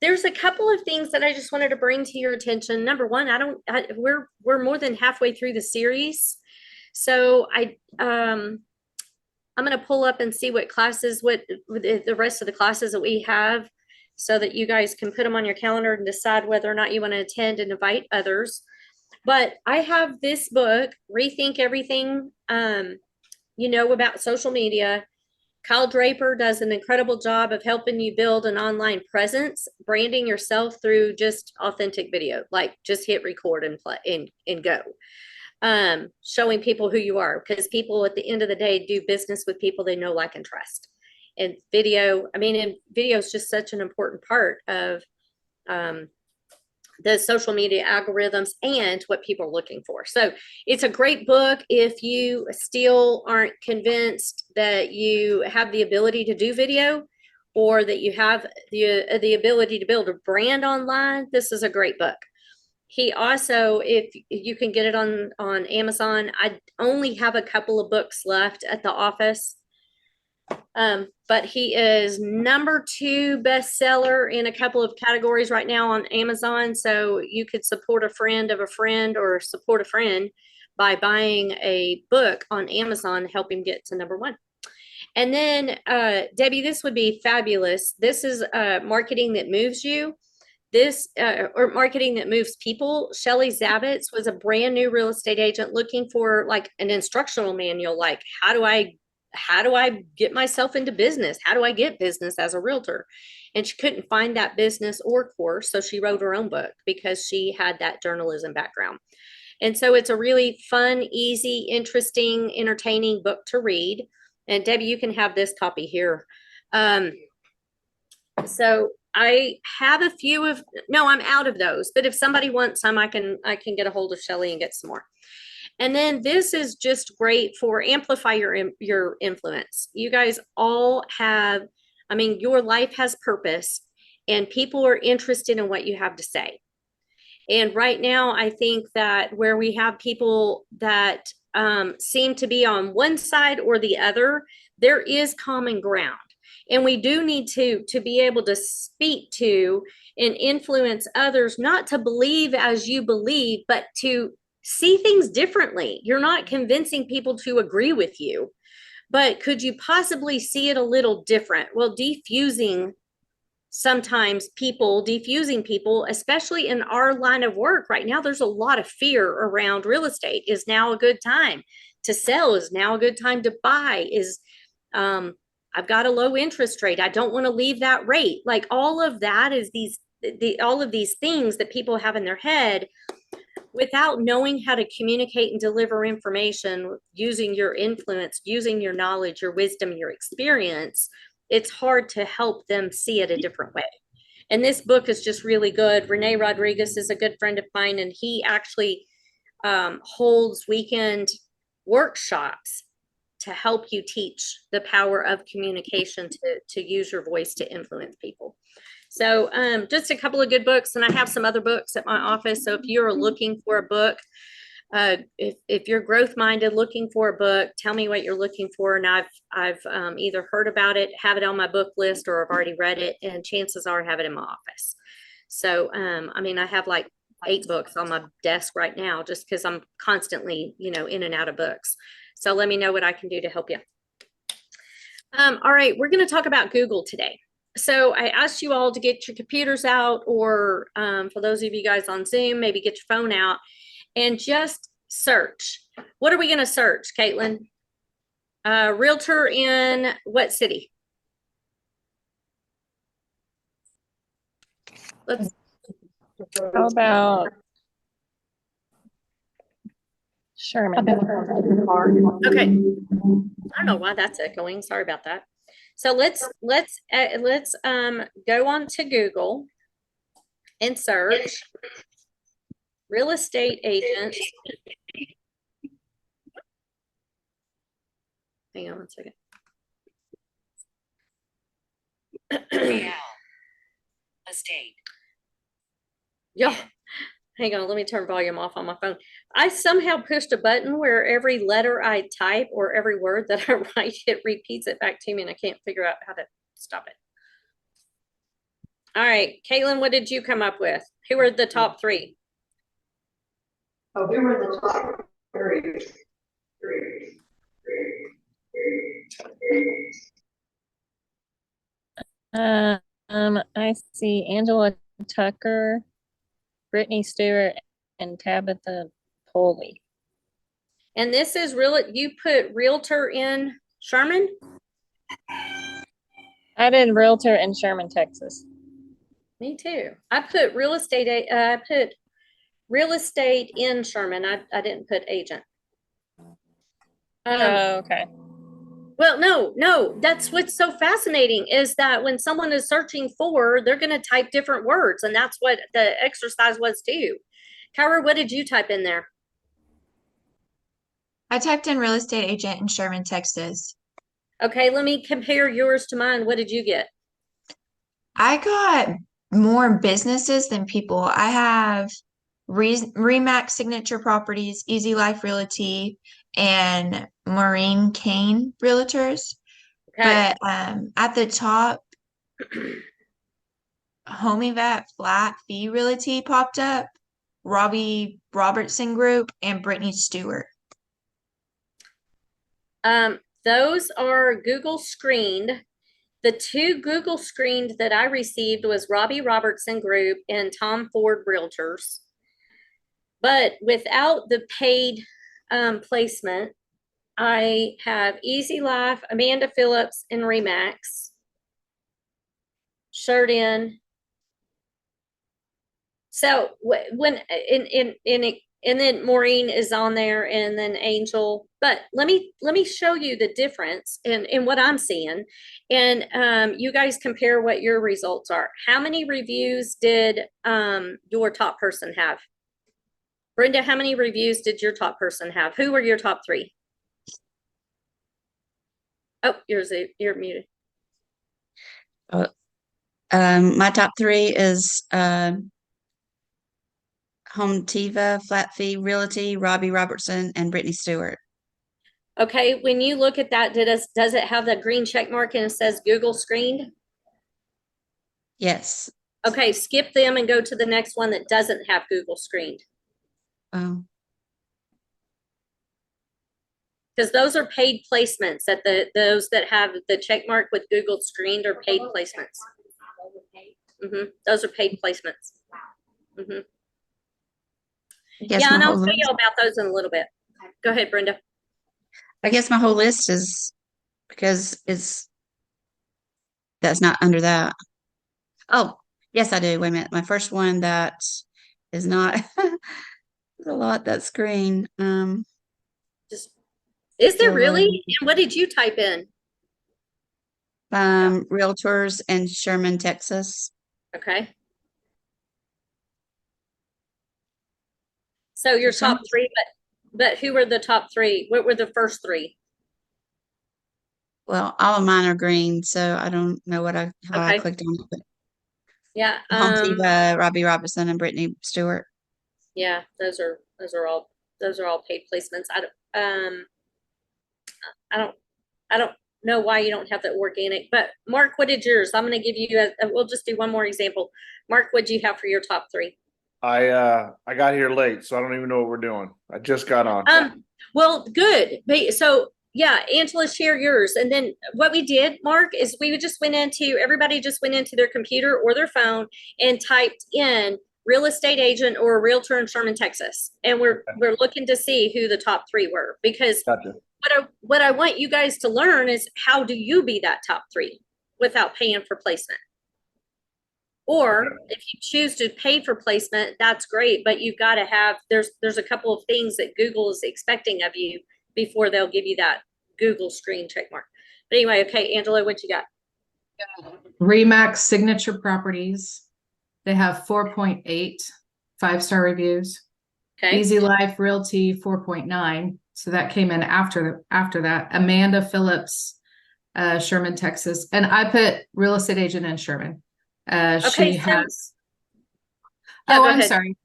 There's a couple of things that I just wanted to bring to your attention. Number one, we're more than halfway through the series. So I'm going to pull up and see what classes, what the rest of the classes that we have, so that you guys can put them on your calendar and decide whether or not you want to attend and invite others. But I have this book, Rethink Everything You Know About Social Media. Kyle Draper does an incredible job of helping you build an online presence, branding yourself through just authentic video, like just hit record and play and go. Showing people who you are, because people at the end of the day do business with people they know, like, and trust. And video, and video is just such an important part of the social media algorithms and what people are looking for. So it's a great book if you still aren't convinced that you have the ability to do video, or that you have the ability to build a brand online. This is a great book. He also, if you can get it on Amazon, I only have a couple of books left at the office. But he is #2 bestseller in a couple of categories right now on Amazon. So you could support a friend of a friend, or support a friend by buying a book on Amazon, help him get to #1. And then, Debbie, this would be fabulous. This is Marketing That Moves You. Or Marketing That Moves People. Shelley Zavitz was a brand new real estate agent looking for like an instructional manual, like how do I get myself into business? How do I get business as a realtor? And she couldn't find that business or course, so she wrote her own book because she had that journalism background. And so it's a really fun, easy, interesting, entertaining book to read. And Debbie, you can have this copy here. So I have a few of, no, I'm out of those, but if somebody wants some, I can get a hold of Shelley and get some more. And then this is just great for amplify your influence. You guys all have, your life has purpose, and people are interested in what you have to say. And right now, I think that where we have people that seem to be on one side or the other, there is common ground. And we do need to be able to speak to and influence others, not to believe as you believe, but to see things differently. You're not convincing people to agree with you, but could you possibly see it a little different? Well, defusing people, especially in our line of work right now, there's a lot of fear around real estate. Is now a good time to sell? Is now a good time to buy? I've got a low interest rate. I don't want to leave that rate. Like, all of that is all of these things that people have in their head without knowing how to communicate and deliver information using your influence, using your knowledge, your wisdom, your experience. It's hard to help them see it a different way. And this book is just really good. Renee Rodriguez is a good friend of mine, and he actually holds weekend workshops to help you teach the power of communication, to use your voice to influence people. So just a couple of good books, and I have some other books at my office. So if you're looking for a book, if you're growth minded, looking for a book, tell me what you're looking for. And I've either heard about it, have it on my book list, or I've already read it, and chances are I have it in my office. So I have like 8 books on my desk right now, just because I'm constantly, in and out of books. So let me know what I can do to help you. All right, we're going to talk about Google today. So I asked you all to get your computers out, or for those of you guys on Zoom, maybe get your phone out and just search. What are we going to search, Caitlin? Realtor in what city? How about Sherman? Okay. I don't know why that's echoing. Sorry about that. So let's go on to Google and search real estate agents. Hang on one second. Estate. Yeah. Hang on, let me turn volume off on my phone. I somehow pushed a button where every letter I type or every word that I write, it repeats it back to me, and I can't figure out how to stop it. All right, Caitlin, what did you come up with? Who are the top three? Oh, we were the top three. I see Angela Tucker, Brittany Stewart, and Tabitha Poley. And this is real. You put Realtor in Sherman? I did Realtor in Sherman, Texas. Me too. I put real estate. I put real estate in Sherman. I didn't put agent. Okay. Well, no. That's what's so fascinating is that when someone is searching for, they're going to type different words, and that's what the exercise was too. Kyra, what did you type in there? I typed in real estate agent in Sherman, Texas. Okay, let me compare yours to mine. What did you get? I got more businesses than people. I have Remax Signature Properties, Easy Life Realty, and Maureen Kane Realtors. Okay. But at the top, HomieVet Flat Fee Realty popped up, Robbie Robertson Group, and Brittany Stewart. Those are Google screened. The two Google screened that I received was Robbie Robertson Group and Tom Ford Realtors. But without the paid placement, I have Easy Life, Amanda Phillips, and Remax. Shirt in. So when and then Maureen is on there, and then Angel. But let me show you the difference in what I'm seeing, and you guys compare what your results are. How many reviews did your top person have? Brenda, how many reviews did your top person have? Who were your top three? Oh, you're muted. My top three is Home Tiva, Flat Fee Realty, Robbie Robertson, and Brittany Stewart. Okay, when you look at that, does it have the green check mark and it says Google screened? Yes. Okay, skip them and go to the next one that doesn't have Google screened. Oh. Because those are paid placements that those that have the check mark with Google screened are paid placements. Those are paid placements. Yeah, and I'll tell you about those in a little bit. Go ahead, Brenda. I guess my whole list is because that's not under that. Oh, yes, I do. Wait a minute. My first one that is not a lot, that screen. Just is there really? And what did you type in? Realtors in Sherman, Texas. Okay. So your top three, but who were the top three? What were the first three? Well, all of mine are green, so I don't know how I clicked on it. But yeah. Home Tiva, Robbie Robertson, and Brittany Stewart. Yeah, those are all paid placements. I don't know why you don't have the organic, but Mark, what did yours? I'm going to give you we'll just do one more example. Mark, what do you have for your top three? I got here late, so I don't even know what we're doing. I just got on. Well, good. So yeah, Angela, share yours. And then what we did, Mark, is everybody just went into their computer or their phone and typed in real estate agent or a realtor in Sherman, Texas. And we're looking to see who the top three were, because Gotcha. What I want you guys to learn is, how do you be that top three without paying for placement? Or if you choose to pay for placement, that's great, but you've got to have, there's a couple of things that Google is expecting of you before they'll give you that Google screen check mark. But anyway, okay, Angela, what you got? Remax Signature Properties. They have 4.8 5-star reviews. Okay. Easy Life Realty 4.9. So that came in after that. Amanda Phillips, Sherman, Texas. And I put real estate agent in Sherman. She has. Yeah, oh, go I'm ahead. sorry.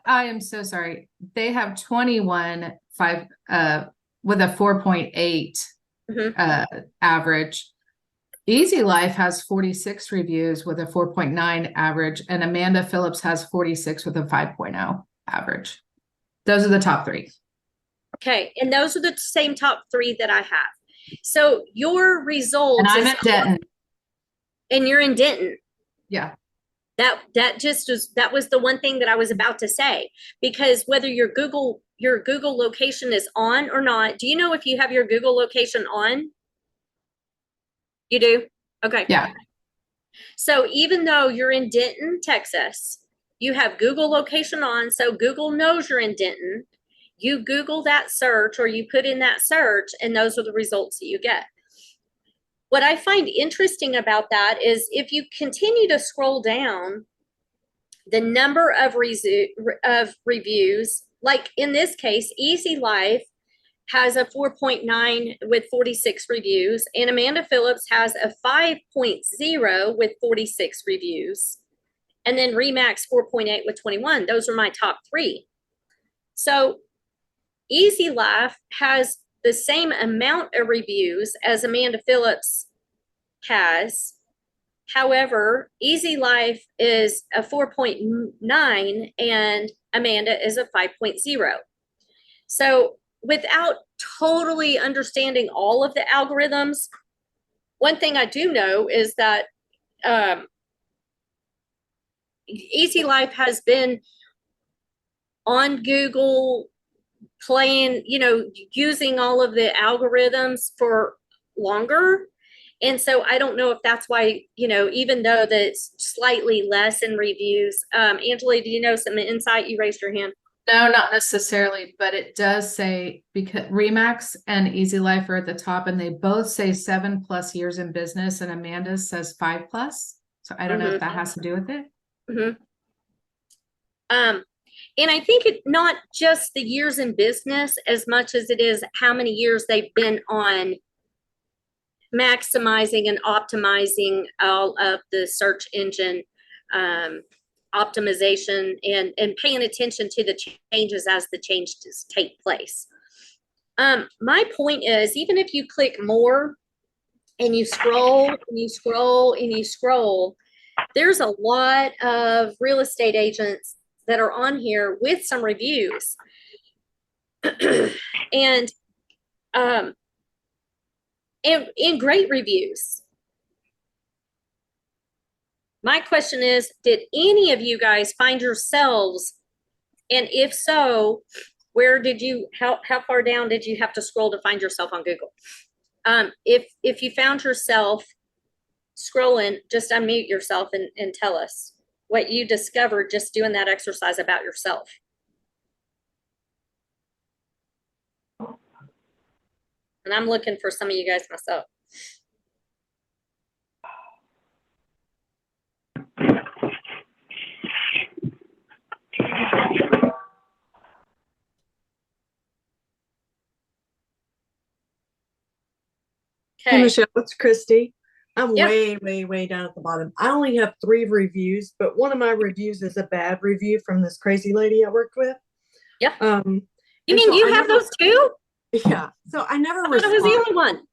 I am so sorry. They have 21 with a 4.8 average. Easy Life has 46 reviews with a 4.9 average, and Amanda Phillips has 46 with a 5.0 average. Those are the top three. Okay, and those are the same top three that I have. So your results, And I'm at Denton. and you're in Denton. Yeah. That was the one thing that I was about to say, because whether your Google location is on or not, do you know if you have your Google location on? You do? Okay. Yeah. So even though you're in Denton, Texas, you have Google location on, so Google knows you're in Denton. You Google that search, or you put in that search, and those are the results that you get. What I find interesting about that is if you continue to scroll down, the number of reviews, like in this case, Easy Life has a 4.9 with 46 reviews, and Amanda Phillips has a 5.0 with 46 reviews, and then Remax 4.8 with 21. Those are my top three. So Easy Life has the same amount of reviews as Amanda Phillips has. However, Easy Life is a 4.9 and Amanda is a 5.0. So without totally understanding all of the algorithms, one thing I do know is that Easy Life has been on Google playing, using all of the algorithms for longer. And so I don't know if that's why, even though that's slightly less in reviews. Angela, do you know some insight? You raised your hand. No, not necessarily, but it does say because Remax and Easy Life are at the top, and they both say 7+ years in business, and Amanda says 5+. So I don't know if that has to do with it. Mm-hmm. And I think it not just the years in business as much as it is how many years they've been on maximizing and optimizing all of the search engine optimization and paying attention to the changes as the changes take place. My point is, even if you click more and you scroll and you scroll and you scroll, there's a lot of real estate agents that are on here with some reviews. and great reviews. My question is, did any of you guys find yourselves, and if so, where did you, how far down did you have to scroll to find yourself on Google? If you found yourself scrolling, just unmute yourself and tell us what you discovered just doing that exercise about yourself. And I'm looking for some of you guys myself. Hey, Michelle, it's Christy. I'm Yeah. way down at the bottom. I only have 3 reviews, but one of my reviews is a bad review from this crazy lady I worked with. Yeah. You mean you have those too? Yeah. So I never I was the only one.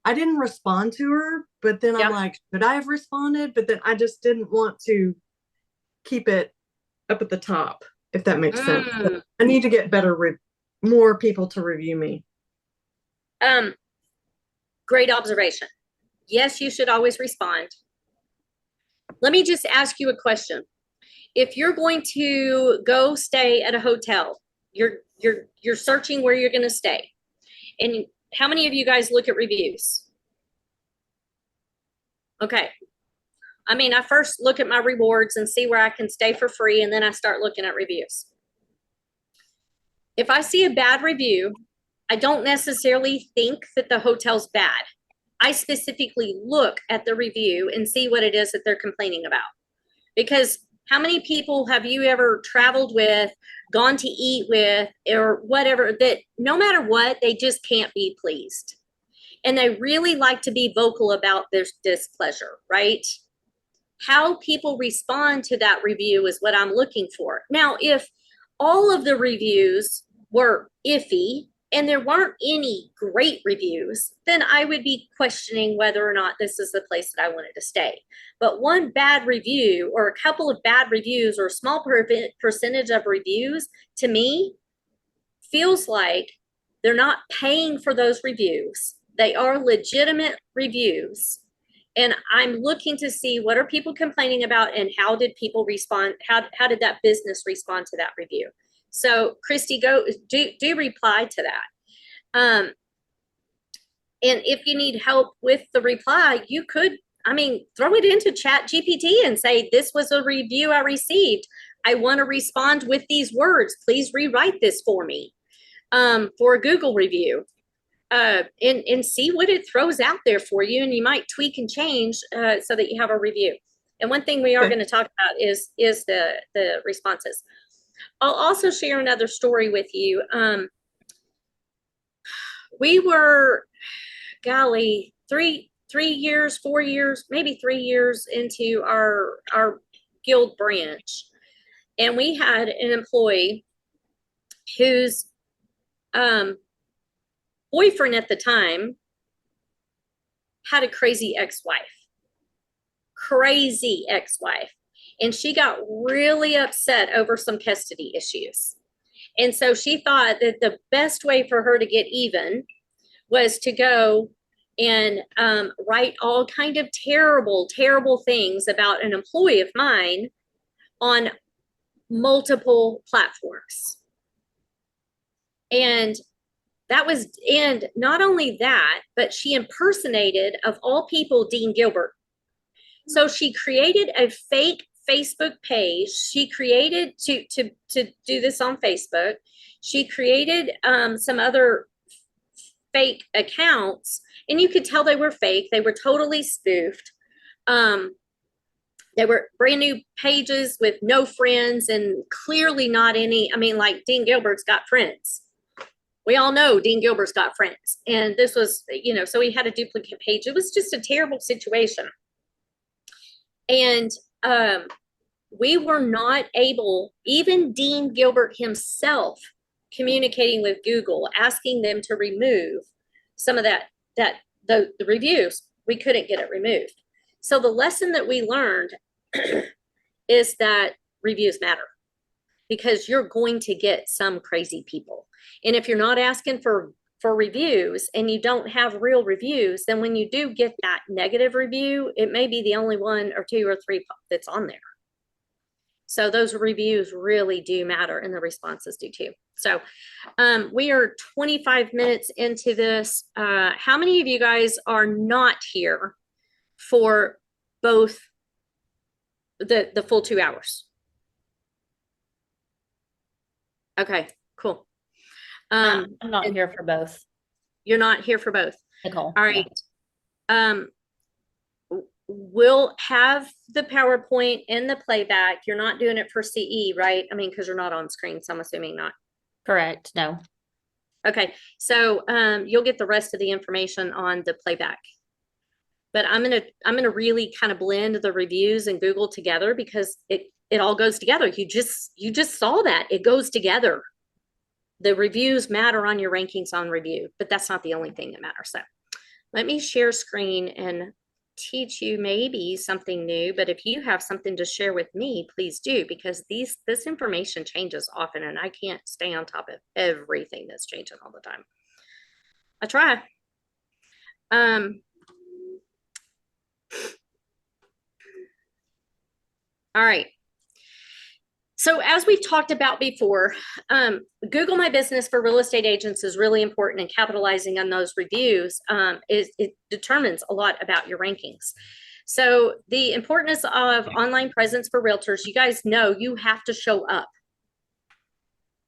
I didn't respond to her, but then I'm like, should I have responded? But then I just didn't want to keep it up at the top, if that makes sense. But I need to get more people to review me. Great observation. Yes, you should always respond. Let me just ask you a question. If you're going to go stay at a hotel, you're searching where you're going to stay. And how many of you guys look at reviews? Okay. I mean, I first look at my rewards and see where I can stay for free, and then I start looking at reviews. If I see a bad review, I don't necessarily think that the hotel's bad. I specifically look at the review and see what it is that they're complaining about. Because how many people have you ever traveled with, gone to eat with, or whatever, that no matter what, they just can't be pleased? And they really like to be vocal about their displeasure, right? How people respond to that review is what I'm looking for. Now, if all of the reviews were iffy, and there weren't any great reviews, then I would be questioning whether or not this is the place that I wanted to stay. But one bad review or a couple of bad reviews or a small percentage of reviews, to me, feels like they're not paying for those reviews. They are legitimate reviews. And I'm looking to see what are people complaining about and how did people respond? How did that business respond to that review? So Christy, do reply to that. And if you need help with the reply, you could, throw it into Chat GPT and say, this was a review I received. I want to respond with these words. Please rewrite this for me for a Google review. And see what it throws out there for you. And you might tweak and change so that you have a review. And one thing we are going to talk about is the responses. I'll also share another story with you. We were, golly, 3 years, 4 years, maybe 3 years into our guild branch. And we had an employee whose boyfriend at the time had a crazy ex-wife. And she got really upset over some custody issues. And so she thought that the best way for her to get even was to go and write all kind of terrible things about an employee of mine on multiple platforms. And not only that, but she impersonated, of all people, Dean Gilbert. So she created a fake Facebook page. She created to do this on Facebook. She created some other fake accounts, and you could tell they were fake. They were totally spoofed. They were brand new pages with no friends and clearly not any. Like Dean Gilbert's got friends. We all know Dean Gilbert's got friends. And this was, so he had a duplicate page. It was just a terrible situation. And we were not able, even Dean Gilbert himself, communicating with Google, asking them to remove some of the reviews. We couldn't get it removed. So the lesson that we learned is that reviews matter, because you're going to get some crazy people. And if you're not asking for reviews and you don't have real reviews, then when you do get that negative review, it may be the only 1 or 2 or 3 that's on there. So those reviews really do matter, and the responses do too. So we are 25 minutes into this. How many of you guys are not here for both the full 2 hours? Okay, cool. I'm not here for both. You're not here for both. Nicole. All right. We'll have the PowerPoint and the playback. You're not doing it for CE, right? Because you're not on screen, so I'm assuming not. Correct. No. Okay, so you'll get the rest of the information on the playback. But I'm gonna really kind of blend the reviews and Google together, because it all goes together. You just saw that it goes together. The reviews matter on your rankings on review, but that's not the only thing that matters. So let me share screen and teach you maybe something new. But if you have something to share with me, please do, because this information changes often and I can't stay on top of everything that's changing all the time. I try. All right. So as we've talked about before, Google My Business for real estate agents is really important, and capitalizing on those reviews it determines a lot about your rankings. So the importance of online presence for realtors, you guys know you have to show up.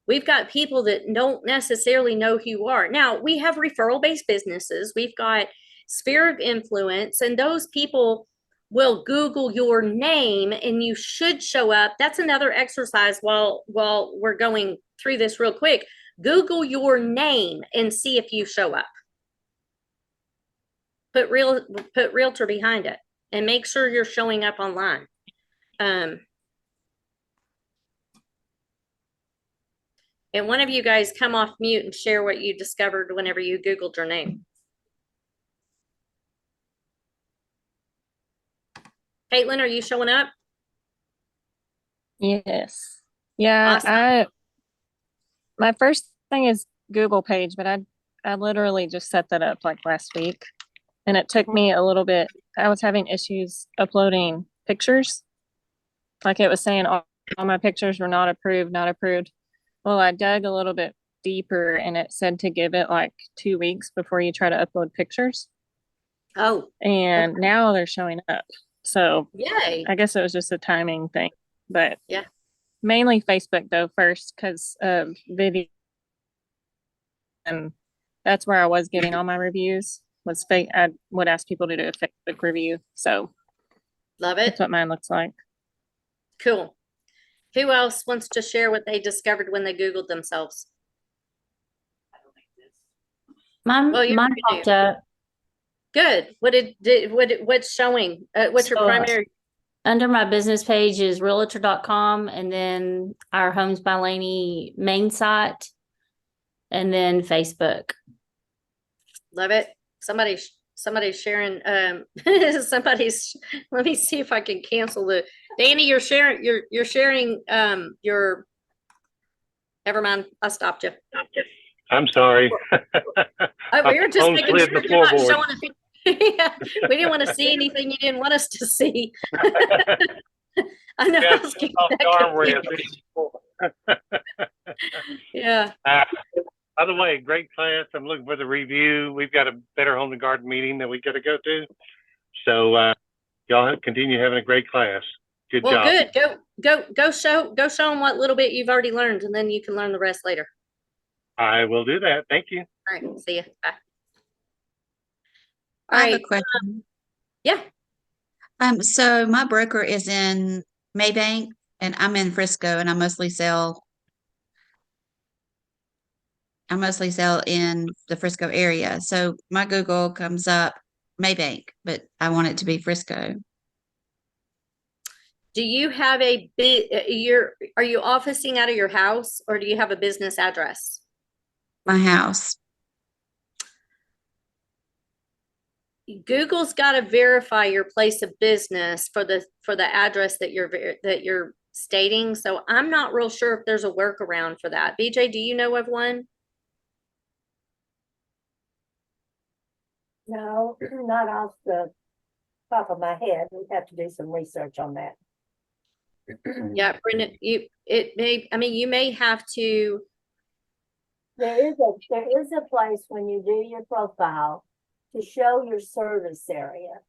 We've got people that don't necessarily know who you are. Now, we have referral-based businesses. We've got sphere of influence, and those people will Google your name and you should show up. That's another exercise while we're going through this real quick. Google your name and see if you show up. Put realtor behind it and make sure you're showing up online. And And one of you guys come off mute and share what you discovered whenever you Googled your name. Caitlin, are you showing up? Yes. Yeah, Awesome. my first thing is Google page, but I literally just set that up like last week. And it took me a little bit. I was having issues uploading pictures. Like it was saying all my pictures were not approved, not approved. Well, I dug a little bit deeper and it said to give it like 2 weeks before you try to upload pictures. Oh, And okay. now they're showing up. So Yay. I guess it was just a timing thing, but Yeah. mainly Facebook though first because of video. And that's where I was getting all my reviews was fake. I would ask people to do a Facebook review. So Love that's it. what mine looks like. Cool. Who else wants to share what they discovered when they Googled themselves? Mine, Well, you mine already popped do. up. Good. What's showing? What's your So, primary? under my business page is realtor.com, and then our Homes by Laney main site, and then Facebook. Love it. Somebody's sharing. Somebody's. Let me see if I can cancel the. Danny, you're sharing. You're sharing. Your. Never mind. I stopped you. I'm sorry. Oh, we were just Phone making slid sure the you're not floorboard. showing us. Yeah, we didn't want to see anything you didn't want us to see. I know. Yeah, I was getting off that the armrest. Yeah. By the way, great class. I'm looking for the review. We've got a Better Home and Garden meeting that we got to go to. So y'all continue having a great class. Good Well, job. good. Go show them what little bit you've already learned, and then you can learn the rest later. I will do that. Thank you. All right. See you. Bye. I have a Right. question. Yeah. So my broker is in Maybank and I'm in Frisco and I mostly sell in the Frisco area. So my Google comes up Maybank, but I want it to be Frisco. Do you have a are you officing out of your house, or do you have a business address? My house. Google's got to verify your place of business for the address that you're stating. So I'm not real sure if there's a workaround for that. BJ, do you know of one? No, not off the top of my head. We'd have to do some research on that. Yeah, Brenda, you may have to. There is a place when you do your profile to show your service area.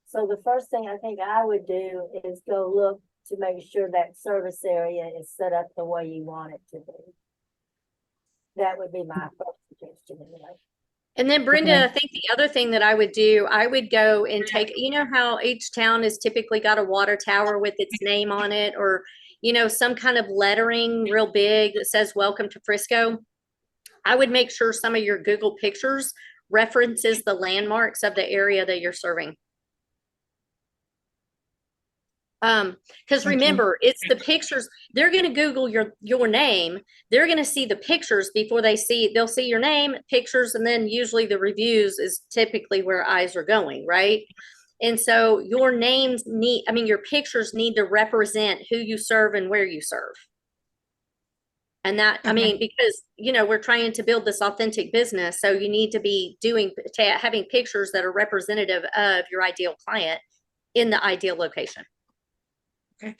So the first thing I think I would do is go look to make sure that service area is set up the way you want it to be. That would be my first suggestion anyway. And then Brenda, I think the other thing that I would do, I would go and take, you know how each town has typically got a water tower with its name on it, or, you know, some kind of lettering real big that says welcome to Frisco. I would make sure some of your Google pictures references the landmarks of the area that you're serving. Because remember, it's the pictures. They're going to Google your name. They're going to see the pictures before they'll see your name, pictures, and then usually the reviews is typically where eyes are going, right? And so your your pictures need to represent who you serve and where you serve. And that, because, you know, we're trying to build this authentic business. So you need to be having pictures that are representative of your ideal client in the ideal location. Okay.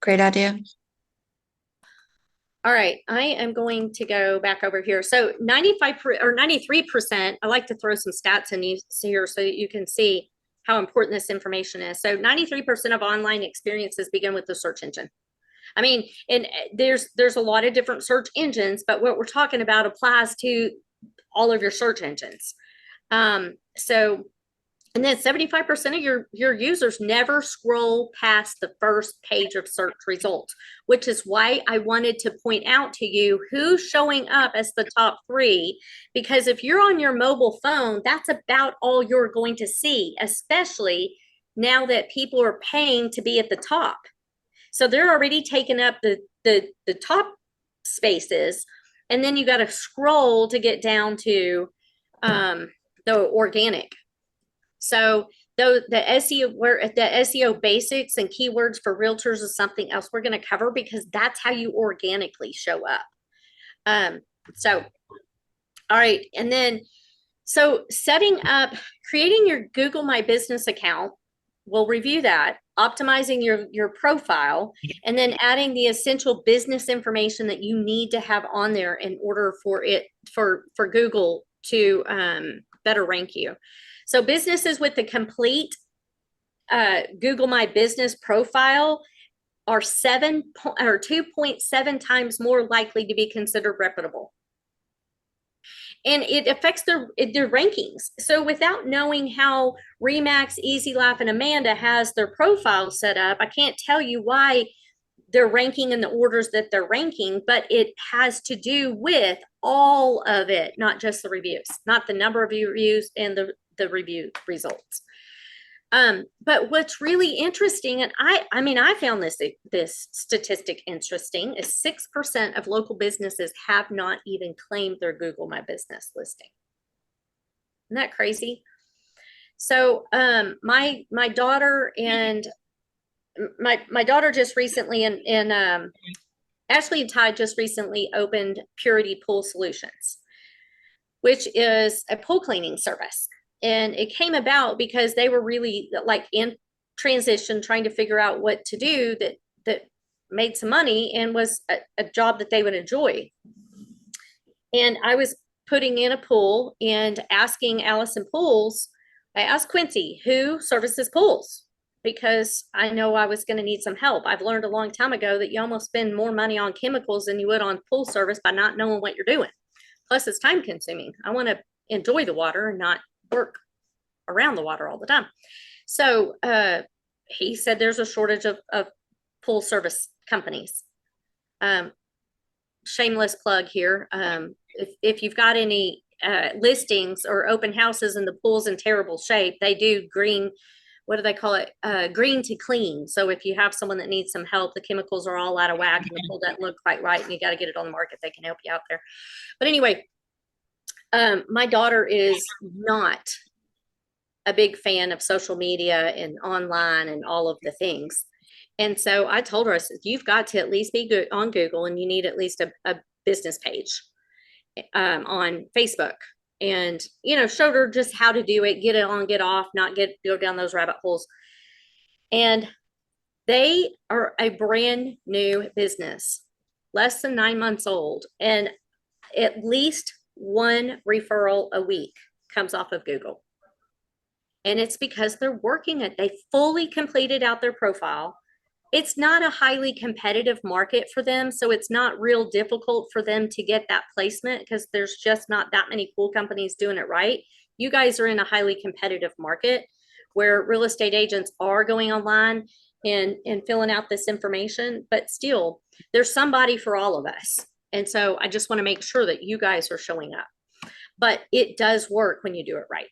Great idea. All right, I am going to go back over here. So 93%, I like to throw some stats in here so that you can see how important this information is. So 93% of online experiences begin with the search engine. I mean, and there's a lot of different search engines, but what we're talking about applies to all of your search engines. And then 75% of your users never scroll past the first page of search results, which is why I wanted to point out to you who's showing up as the top 3, because if you're on your mobile phone, that's about all you're going to see, especially now that people are paying to be at the top. So they're already taking up the top spaces. And then you got to scroll to get down to the organic. So the SEO basics and keywords for realtors is something else we're going to cover, because that's how you organically show up. So, all right. And then, so creating your Google My Business account, we'll review that, optimizing your profile, and then adding the essential business information that you need to have on there in order for Google to better rank you. So businesses with the complete Google My Business profile are 2.7 times more likely to be considered reputable. And it affects their rankings. So without knowing how Remax, Easy Life, and Amanda has their profile set up, I can't tell you why they're ranking in the orders that they're ranking, but it has to do with all of it, not just the reviews, not the number of reviews and the review results. But what's really interesting, and I mean, I found this statistic interesting, is 6% of local businesses have not even claimed their Google My Business listing. Isn't that crazy? So my daughter and my daughter just recently and Ashley and Ty just recently opened Purity Pool Solutions, which is a pool cleaning service. And it came about because they were really like in transition, trying to figure out what to do that made some money and was a job that they would enjoy. And I was putting in a pool and asking Allison Pools, I asked Quincy, who services pools? Because I know I was going to need some help. I've learned a long time ago that you almost spend more money on chemicals than you would on pool service by not knowing what you're doing. Plus, it's time consuming. I want to enjoy the water and not work around the water all the time. So he said there's a shortage of pool service companies. Shameless plug here. If you've got any listings or open houses and the pool's in terrible shape, they do green, what do they call it? Green to clean. So if you have someone that needs some help, the chemicals are all out of whack and the pool doesn't look quite right and you got to get it on the market, they can help you out there. But anyway, my daughter is not a big fan of social media and online and all of the things. And so I told her, I said, you've got to at least be good on Google, and you need at least a business page on Facebook. And, you know, showed her just how to do it, get it on, get off, not go down those rabbit holes. And they are a brand new business, less than 9 months old. And at least one referral a week comes off of Google. And it's because they're working it. They fully completed out their profile. It's not a highly competitive market for them. So it's not real difficult for them to get that placement because there's just not that many pool companies doing it right. You guys are in a highly competitive market where real estate agents are going online and filling out this information, but still there's somebody for all of us. And so I just want to make sure that you guys are showing up, but it does work when you do it right.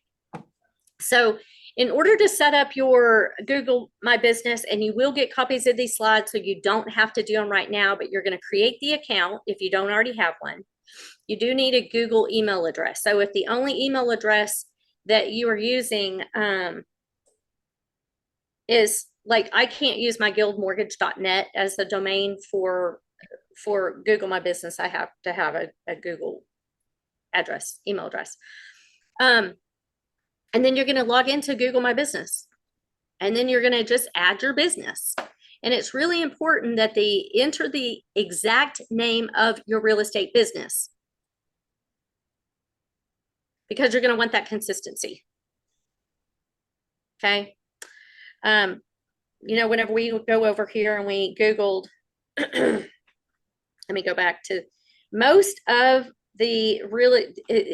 So in order to set up your Google My Business, and you will get copies of these slides, so you don't have to do them right now, but you're going to create the account if you don't already have one. You do need a Google email address. So if the only email address that you are using is like, I can't use my guildmortgage.net as the domain for Google My Business. I have to have a Google address, email address. And then you're going to log into Google My Business. And then you're going to just add your business. And it's really important that they enter the exact name of your real estate business, because you're going to want that consistency. Okay. You know, whenever we go over here and we Googled, let me go back to most of the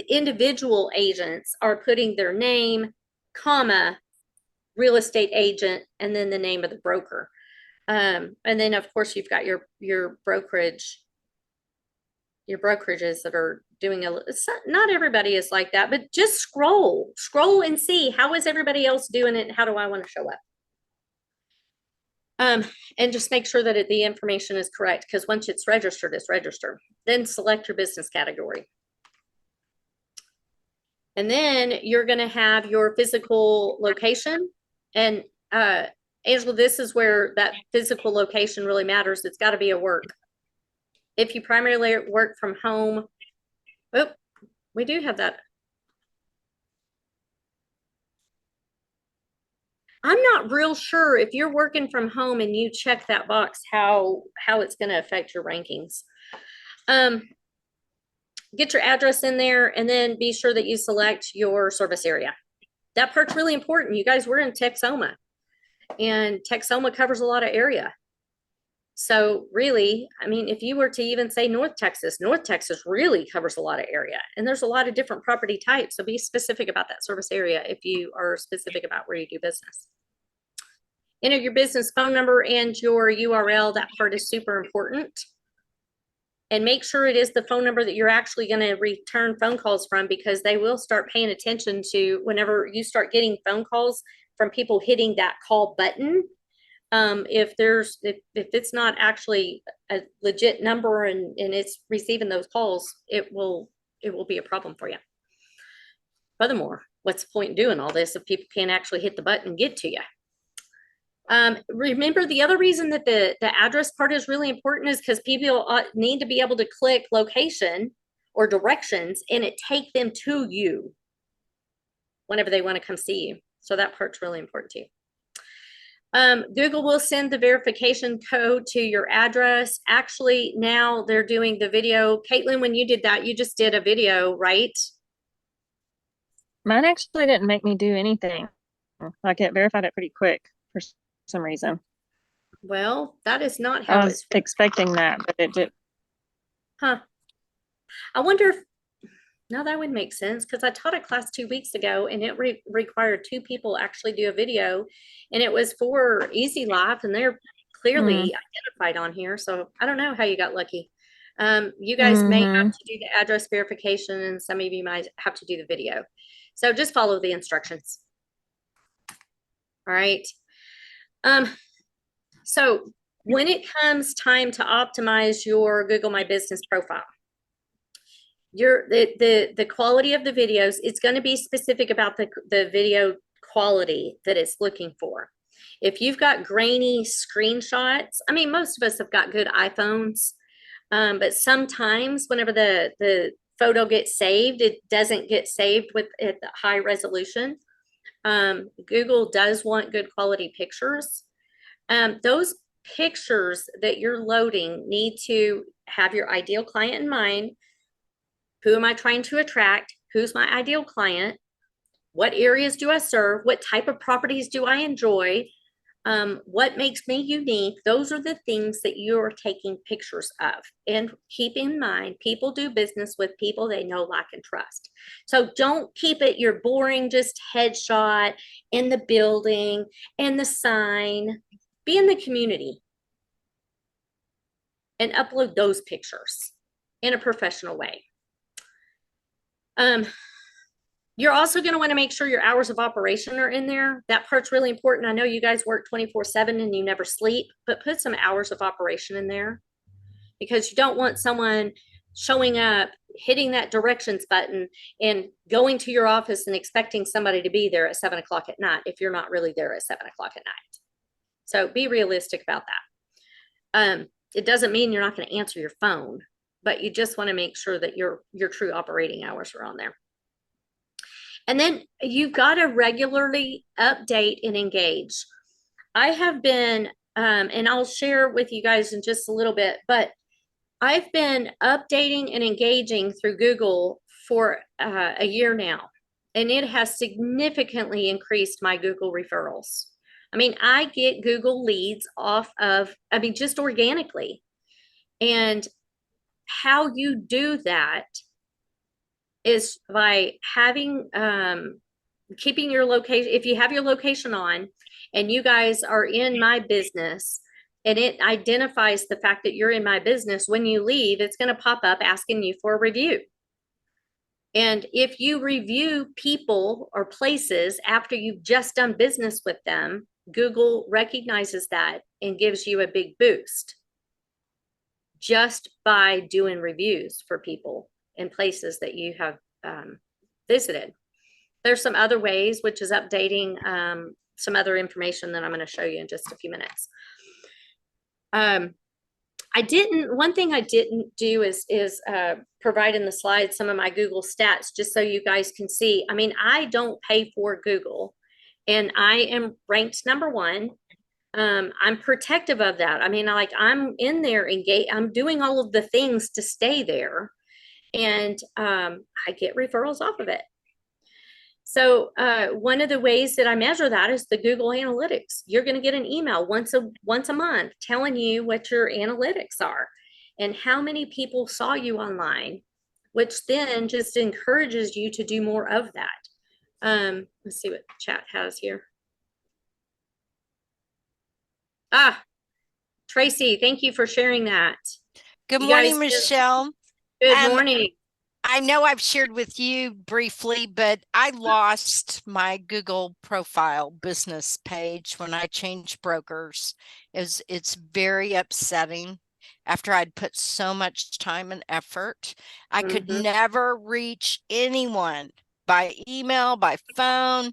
individual agents are putting their name, comma, real estate agent, and then the name of the broker. And then of course you've got your brokerages that are doing not everybody is like that, but just scroll and see how is everybody else doing it and how do I want to show up. And just make sure that the information is correct, because once it's registered, it's registered. Then select your business category. And then you're going to have your physical location. And Angela, this is where that physical location really matters. It's got to be a work. If you primarily work from home, oh, we do have that. I'm not real sure if you're working from home and you check that box, how it's going to affect your rankings. Get your address in there, and then be sure that you select your service area. That part's really important. You guys, we're in Texoma, and Texoma covers a lot of area. So really, I mean, if you were to even say North Texas really covers a lot of area, and there's a lot of different property types. So be specific about that service area if you are specific about where you do business. Enter your business phone number and your URL. That part is super important. And make sure it is the phone number that you're actually going to return phone calls from, because they will start paying attention to whenever you start getting phone calls from people hitting that call button. If it's not actually a legit number and it's receiving those calls, it will be a problem for you. Furthermore, what's the point in doing all this if people can't actually hit the button and get to you? Remember, the other reason that the address part is really important is because people need to be able to click location or directions, and it take them to you whenever they want to come see you. So that part's really important too. Google will send the verification code to your address. Actually, now they're doing the video. Caitlin, when you did that, you just did a video, right? Mine actually didn't make me do anything. Like, it verified it pretty quick for some reason. Well, that is not how I was expecting that, but it did. Huh. I wonder if, no, that would make sense, because I taught a class 2 weeks ago, and it required 2 people actually do a video, and it was for Easy Life, and they're clearly identified on here. So I don't know how you got lucky. You guys may have to do the address verification, and some of you might have to do the video. So just follow the instructions. All right. So when it comes time to optimize your Google My Business profile, the quality of the videos, it's going to be specific about the video quality that it's looking for. If you've got grainy screenshots, I mean, most of us have got good iPhones, but sometimes whenever the photo gets saved, it doesn't get saved at the high resolution. Google does want good quality pictures. Those pictures that you're loading need to have your ideal client in mind. Who am I trying to attract? Who's my ideal client? What areas do I serve? What type of properties do I enjoy? What makes me unique? Those are the things that you're taking pictures of. And keep in mind, people do business with people they know, like, and trust. So don't keep it your boring, just headshot in the building and the sign. Be in the community and upload those pictures in a professional way. You're also going to want to make sure your hours of operation are in there. That part's really important. I know you guys work 24/7 and you never sleep, but put some hours of operation in there, because you don't want someone showing up, hitting that directions button, and going to your office and expecting somebody to be there at 7 o'clock at night if you're not really there at 7 o'clock at night. So be realistic about that. It doesn't mean you're not going to answer your phone, but you just want to make sure that your true operating hours are on there. And then you've got to regularly update and engage. I have been, and I'll share with you guys in just a little bit, but I've been updating and engaging through Google for a year now, and it has significantly increased my Google referrals. I mean, I get Google leads off of, just organically. And how you do that is by having, keeping your location. If you have your location on and you guys are in My Business, and it identifies the fact that you're in My Business, when you leave, it's going to pop up asking you for a review. And if you review people or places after you've just done business with them, Google recognizes that and gives you a big boost just by doing reviews for people in places that you have visited. There's some other ways, which is updating some other information that I'm going to show you in just a few minutes. One thing I didn't do is provide in the slides some of my Google stats, just so you guys can see. I mean, I don't pay for Google, and I am ranked #1. I'm protective of that. I mean, I'm in there engaged. I'm doing all of the things to stay there, and I get referrals off of it. So one of the ways that I measure that is the Google Analytics. You're going to get an email once a month telling you what your analytics are and how many people saw you online, which then just encourages you to do more of that. Let's see what the chat has here. Tracy, thank you for sharing that. Good morning, Michelle. Good morning. I know I've shared with you briefly, but I lost my Google profile business page when I changed brokers. It's very upsetting after I'd put so much time and effort. I could never reach anyone by email, by phone.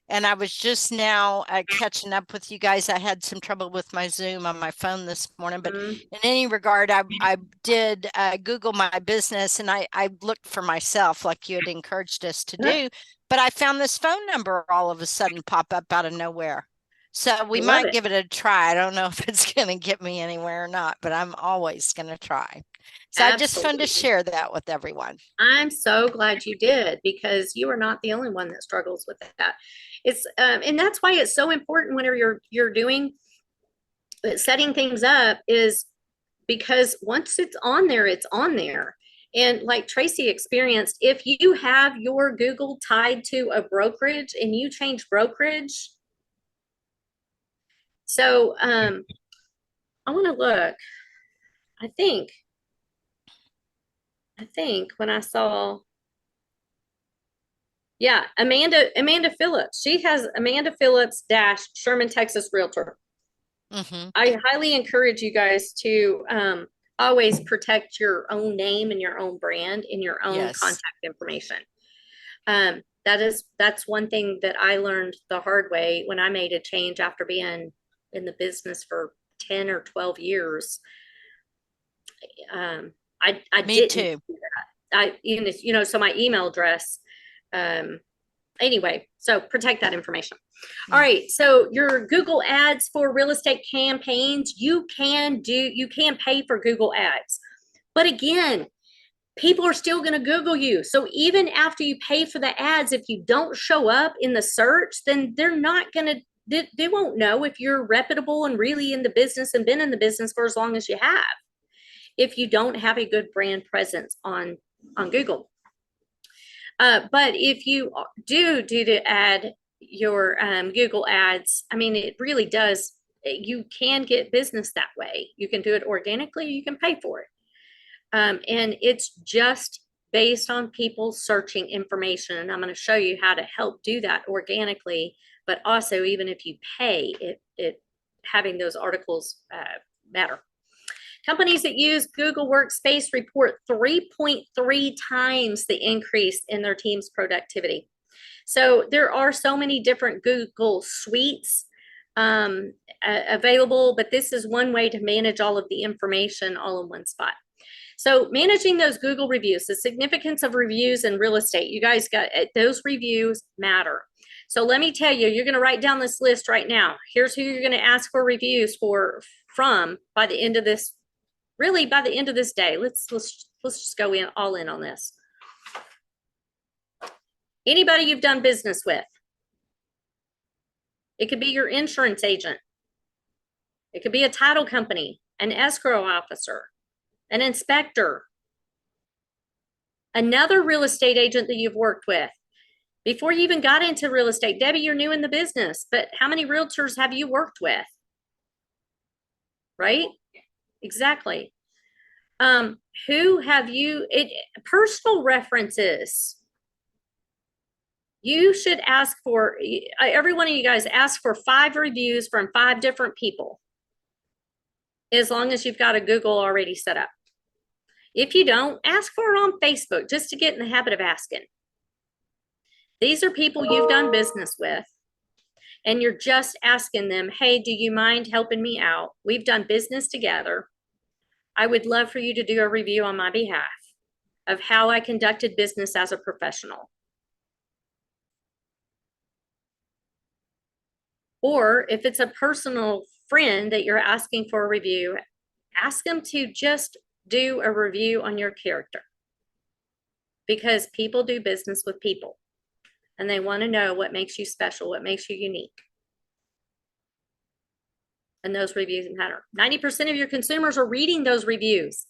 And I was just now catching up with you guys. I had some trouble with my Zoom on my phone this morning, but in any regard, I did Google my business, and I looked for myself like you had encouraged us to do, but I found this phone number all of a sudden pop up out of nowhere. So we might give it a try. I don't know if it's going to get me anywhere or not, but I'm always going to try. So I just wanted to share that with everyone. I'm so glad you did, because you are not the only one that struggles with that. It's and that's why it's so important whenever you're doing setting things up, is because once it's on there, it's on there. And like Tracy experienced, if you have your Google tied to a brokerage and you change brokerage, so I want to look. I think when I saw, yeah, Amanda Phillips. She has Amanda Phillips - Sherman, Texas Realtor. I highly encourage you guys to always protect your own name and your own brand and your own contact information. That's one thing that I learned the hard way when I made a change after being in the business for 10 or 12 years. Me too. So my email address, anyway, so protect that information. All right. So your Google ads for real estate campaigns, you can pay for Google ads, but again, people are still going to Google you. So even after you pay for the ads, if you don't show up in the search, then they're not going to, they won't know if you're reputable and really in the business and been in the business for as long as you have, if you don't have a good brand presence on Google. But if you do to add your Google ads, I mean, it really does, you can get business that way. You can do it organically, you can pay for it. And it's just based on people searching information. And I'm going to show you how to help do that organically, but also even if you pay, it having those articles matter. Companies that use Google Workspace report 3.3 times the increase in their team's productivity. So there are so many different Google suites available, but this is one way to manage all of the information all in one spot. So managing those Google reviews, the significance of reviews in real estate, you guys got those reviews matter. So let me tell you, you're going to write down this list right now. Here's who you're going to ask for reviews from by the end of this. Really, by the end of this day, let's just go all in on this. Anybody you've done business with. It could be your insurance agent. It could be a title company, an escrow officer, an inspector, another real estate agent that you've worked with. Before you even got into real estate, Debbie, you're new in the business, but how many realtors have you worked with? Right? Exactly. Who have you, personal references. You should ask for, every one of you guys ask for 5 reviews from 5 different people, as long as you've got a Google already set up. If you don't, ask for it on Facebook, just to get in the habit of asking. These are people you've done business with, and you're just asking them, hey, do you mind helping me out? We've done business together. I would love for you to do a review on my behalf of how I conducted business as a professional. Or if it's a personal friend that you're asking for a review, ask them to just do a review on your character, because people do business with people and they want to know what makes you special, what makes you unique. And those reviews matter. 90% of your consumers are reading those reviews.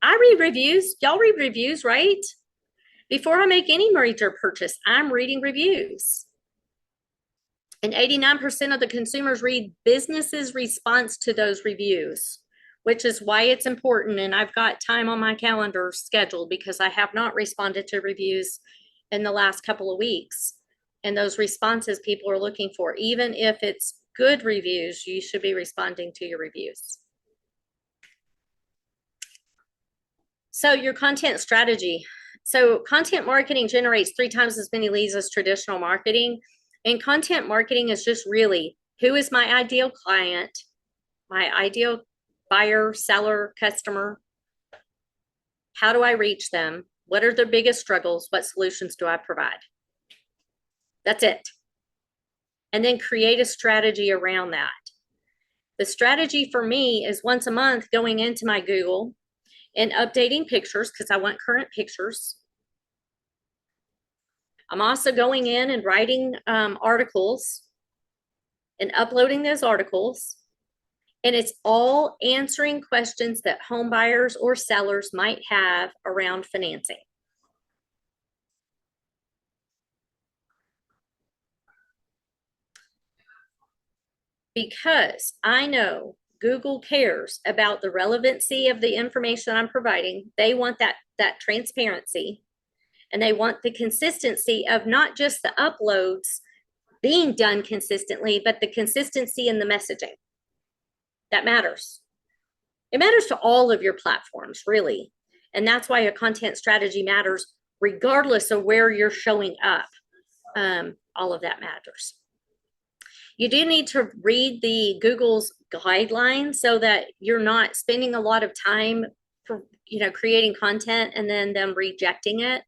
I read reviews. Y'all read reviews, right? Before I make any major purchase, I'm reading reviews. And 89% of the consumers read businesses' response to those reviews, which is why it's important. And I've got time on my calendar scheduled because I have not responded to reviews in the last couple of weeks. And those responses people are looking for, even if it's good reviews, you should be responding to your reviews. So your content strategy. So content marketing generates 3 times as many leads as traditional marketing. And content marketing is just really, who is my ideal client, my ideal buyer, seller, customer? How do I reach them? What are their biggest struggles? What solutions do I provide? That's it. And then create a strategy around that. The strategy for me is once a month going into my Google and updating pictures, because I want current pictures. I'm also going in and writing articles and uploading those articles. And it's all answering questions that home buyers or sellers might have around financing. Because I know Google cares about the relevancy of the information I'm providing. They want that transparency, and they want the consistency of not just the uploads being done consistently, but the consistency in the messaging. That matters. It matters to all of your platforms, really. And that's why a content strategy matters regardless of where you're showing up. All of that matters. You do need to read the Google's guidelines so that you're not spending a lot of time for, creating content and then them rejecting it.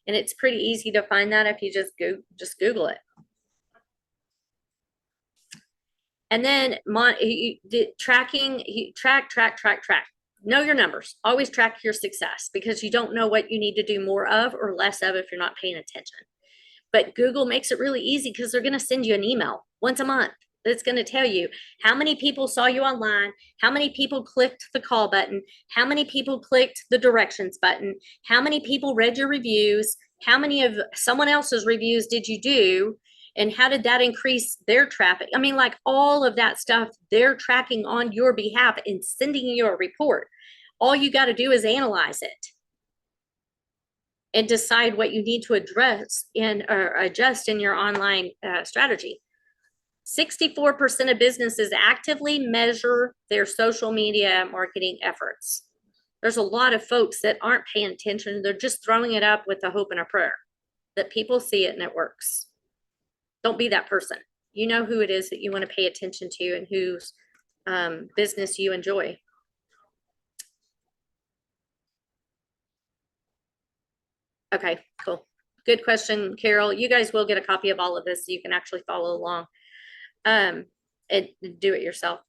And it's pretty easy to find that if you just Google it. And then tracking, track. Know your numbers. Always track your success, because you don't know what you need to do more of or less of if you're not paying attention. But Google makes it really easy because they're going to send you an email once a month that's going to tell you how many people saw you online, how many people clicked the call button, how many people clicked the directions button, how many people read your reviews, how many of someone else's reviews did you do, and how did that increase their traffic? I mean, like all of that stuff, they're tracking on your behalf and sending you a report. All you got to do is analyze it and decide what you need to address or adjust in your online strategy. 64% of businesses actively measure their social media marketing efforts. There's a lot of folks that aren't paying attention. They're just throwing it up with a hope and a prayer that people see it and it works. Don't be that person. You know who it is that you want to pay attention to and whose business you enjoy. Okay, cool. Good question, Carol. You guys will get a copy of all of this so you can actually follow along and do it yourself.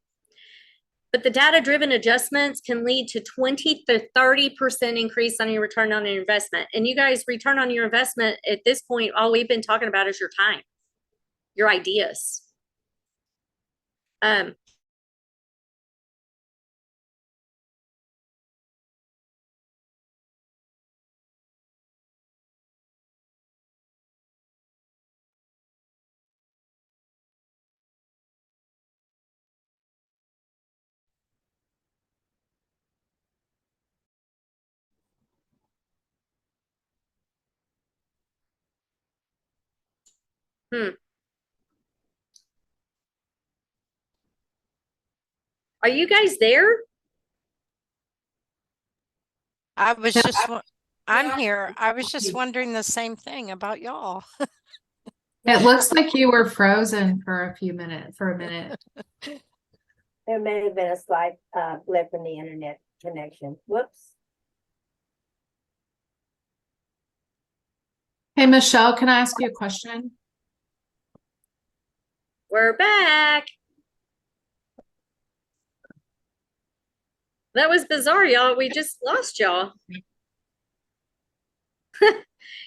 But the data-driven adjustments can lead to 20 to 30% increase on your return on your investment. And you guys, return on your investment at this point, all we've been talking about is your time, your ideas. Hmm. Are you guys there? I was No, just, I'm yeah. here. I was just wondering the same thing about y'all. It looks like you were frozen for a minute. There may have been a slight blip in the internet connection. Whoops. Hey, Michelle, can I ask you a question? We're back. That was bizarre, y'all. We just lost y'all.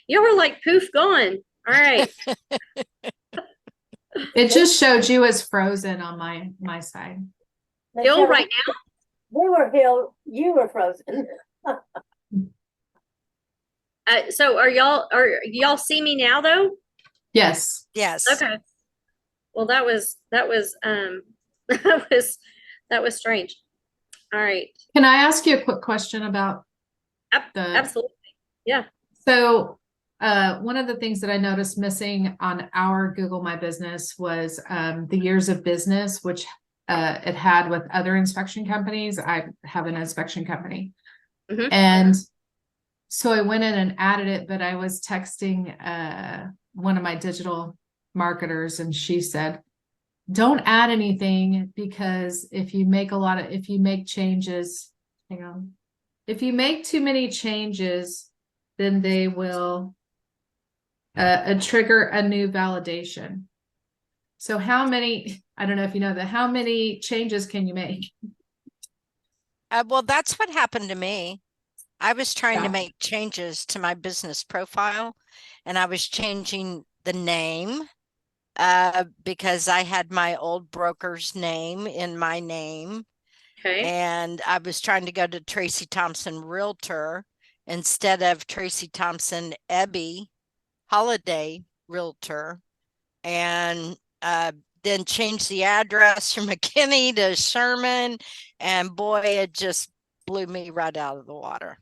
Y'all were like poof gone. All right. It just showed you as frozen on my side. Still right now? We were here, you were frozen. So are y'all see me now though? Yes. Yes. Okay. Well, that was that was strange. All right. Can I ask you a quick question about Absolutely. Yeah. So one of the things that I noticed missing on our Google My Business was the years of business, which it had with other inspection companies. I have an inspection company. Mhm. And so I went in and added it, but I was texting one of my digital marketers and she said, don't add anything because if you make changes, hang on, if you make too many changes, then they will trigger a new validation. So how many, I don't know if you know that, how many changes can you make? Well, that's what happened to me. I was trying to Yeah. make changes to my business profile and I was changing the name because I had my old broker's name in my name. Okay. And I was trying to go to Tracy Thompson Realtor instead of Tracy Thompson Ebby Holiday Realtor. And then change the address from McKinney to Sherman. And boy, it just blew me right out of the water.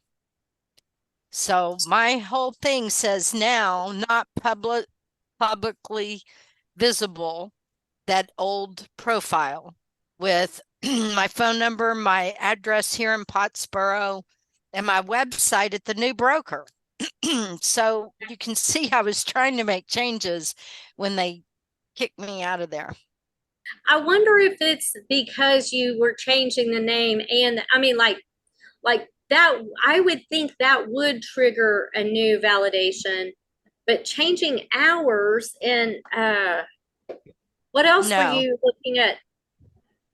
So my whole thing says now, not publicly visible, that old profile with my phone number, my address here in Pottsboro, and my website at the new broker. So you can see I was trying to make changes when they kicked me out of there. I wonder if it's because you were changing the name and I mean like that I would think that would trigger a new validation, but changing hours and what else were No. you looking at?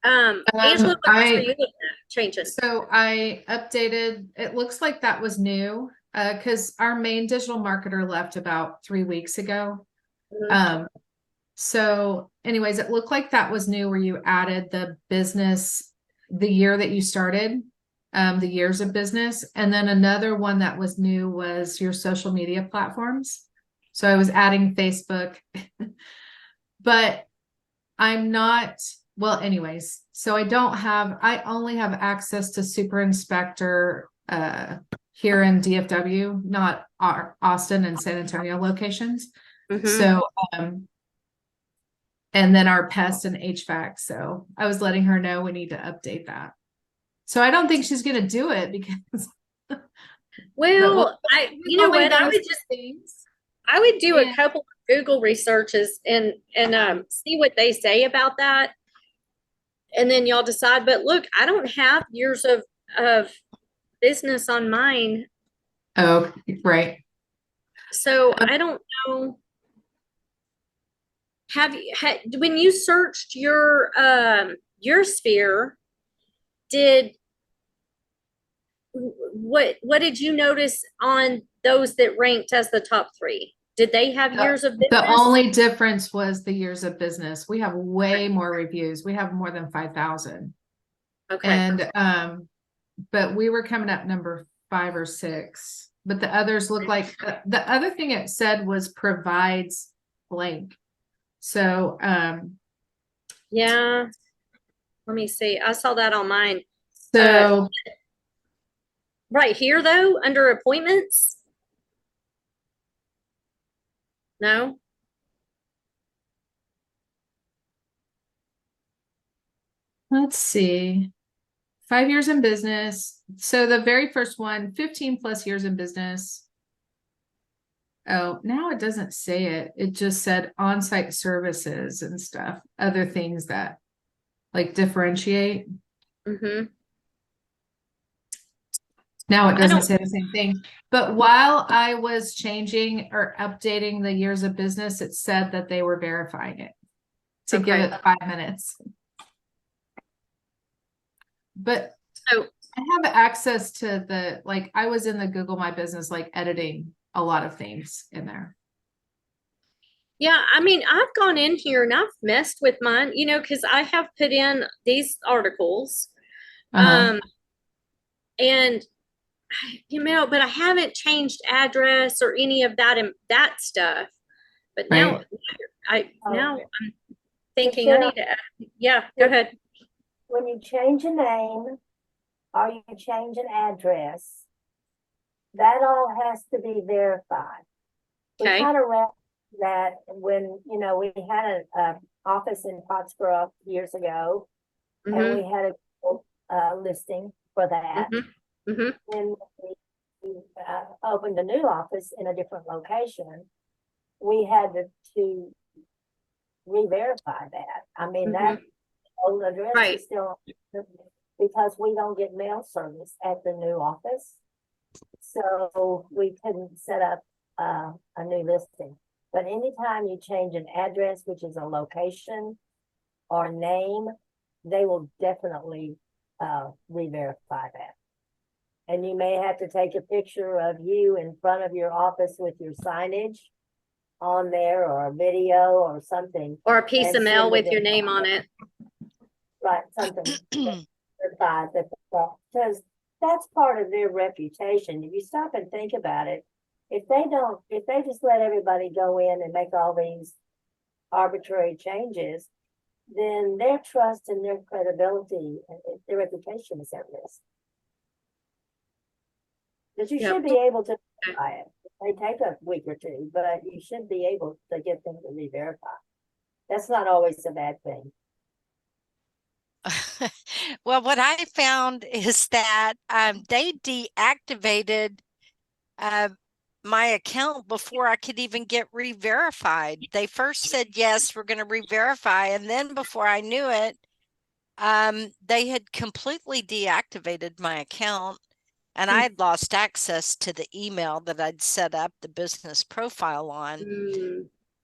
Angela, what else were you looking at changing? So I updated, it looks like that was new because our main digital marketer left about 3 weeks ago. Mhm. So anyways, it looked like that was new where you added the business, the year that you started, the years of business. And then another one that was new was your social media platforms. So I was adding Facebook, but I'm not, well, anyways, so I only have access to Super Inspector here in DFW, not our Austin and San Antonio locations. Mhm. So and then our pest and HVAC. So I was letting her know we need to update that. So I don't think she's gonna do it because Well, you know what? I would do a couple of Google researches and see what they say about that. And then y'all decide. But look, I don't have years of business on mine. Oh, right. So I don't know. Have you when you searched your sphere, did what did you notice on those that ranked as the top 3? Did they have years of business? The only difference was the years of business. We have way more reviews. We have more than 5,000. Okay. And but we were coming up number 5 or 6. But the others look like the other thing it said was provides blank. So yeah. Let me see. I saw that on mine. So right here though, under appointments. No. Let's see. 5 years in business. So the very first one, 15 plus years in business. Oh, now it doesn't say it. It just said on-site services and stuff, other things that like differentiate. Mm-hmm. Now it doesn't don't- say the same thing. But while I was changing or updating the years of business, it said that they were verifying it to give Okay. it 5 minutes. But So I have access to the, like, I was in the Google My Business, like editing a lot of things in there. yeah, I mean, I've gone in here and I've messed with mine, you know, because I have put in these articles. Uh-huh. And you know, but I haven't changed address or any of that and that stuff. But now Right. now I'm thinking I Michelle, need to yeah, go ahead. when you change a name or you change an address, that all has to be verified. We Okay. kind of read that when, you know, we had an office in Pottsboro years ago, and Mm-hmm. we had a listing for that. Mm-hmm. Mm-hmm. When we opened a new office in a different location, we had to re-verify that. I mean, that old address Right. is still, because we don't get mail service at the new office. So we couldn't set up a new listing. But anytime you change an address, which is a location or name, they will definitely re-verify that. And you may have to take a picture of you in front of your office with your signage on there, or a video or something. Or a piece and of mail send with it your in. name on it. Right, something verified that, because that's part of their reputation. If you stop and think about it, if they just let everybody go in and make all these arbitrary changes, then their trust and their credibility and their reputation is at risk. But you Yep. should be able to verify it. It may take a week or two, but you should be able to get them to re-verify. That's not always a bad thing. Well, what I found is that they deactivated my account before I could even get re-verified. They first said, yes, we're going to re-verify. And then before I knew it, they had completely deactivated my account, and I had lost access to the email that I'd set up the business profile on.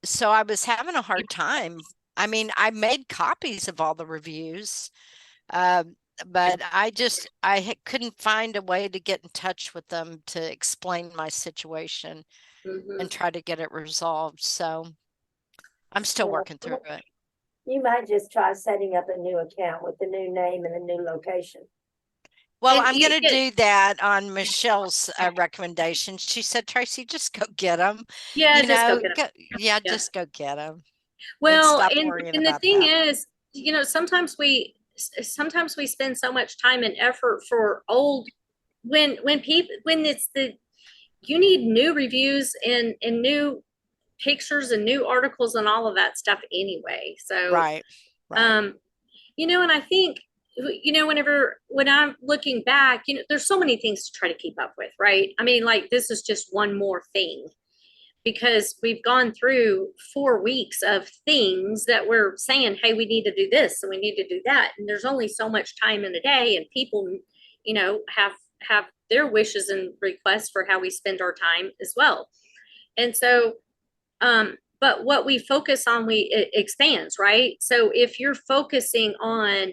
So I was having a hard time. I mean, I made copies of all the reviews, but I couldn't find a way to get in touch with them to explain my situation and try to get it resolved. So I'm still working through it. You might just try setting up a new account with the new name and a new location. Well, And I'm going to do that on Michelle's recommendation. She said, Tracy, just go get them. Yeah, just go get them. Yeah, just go get them. Well, stop and worrying the about thing that. is, you know, sometimes we spend so much time and effort for old when it's you need new reviews and new pictures and new articles and all of that stuff anyway. So Right. you know, and I think, you know, when I'm looking back, you know, there's so many things to try to keep up with, right? I mean, like, this is just one more thing, because we've gone through 4 weeks of things that we're saying, hey, we need to do this and we need to do that. And there's only so much time in a day, and people, you know, have their wishes and requests for how we spend our time as well. And so, but what we focus on, it expands, right? So if you're focusing on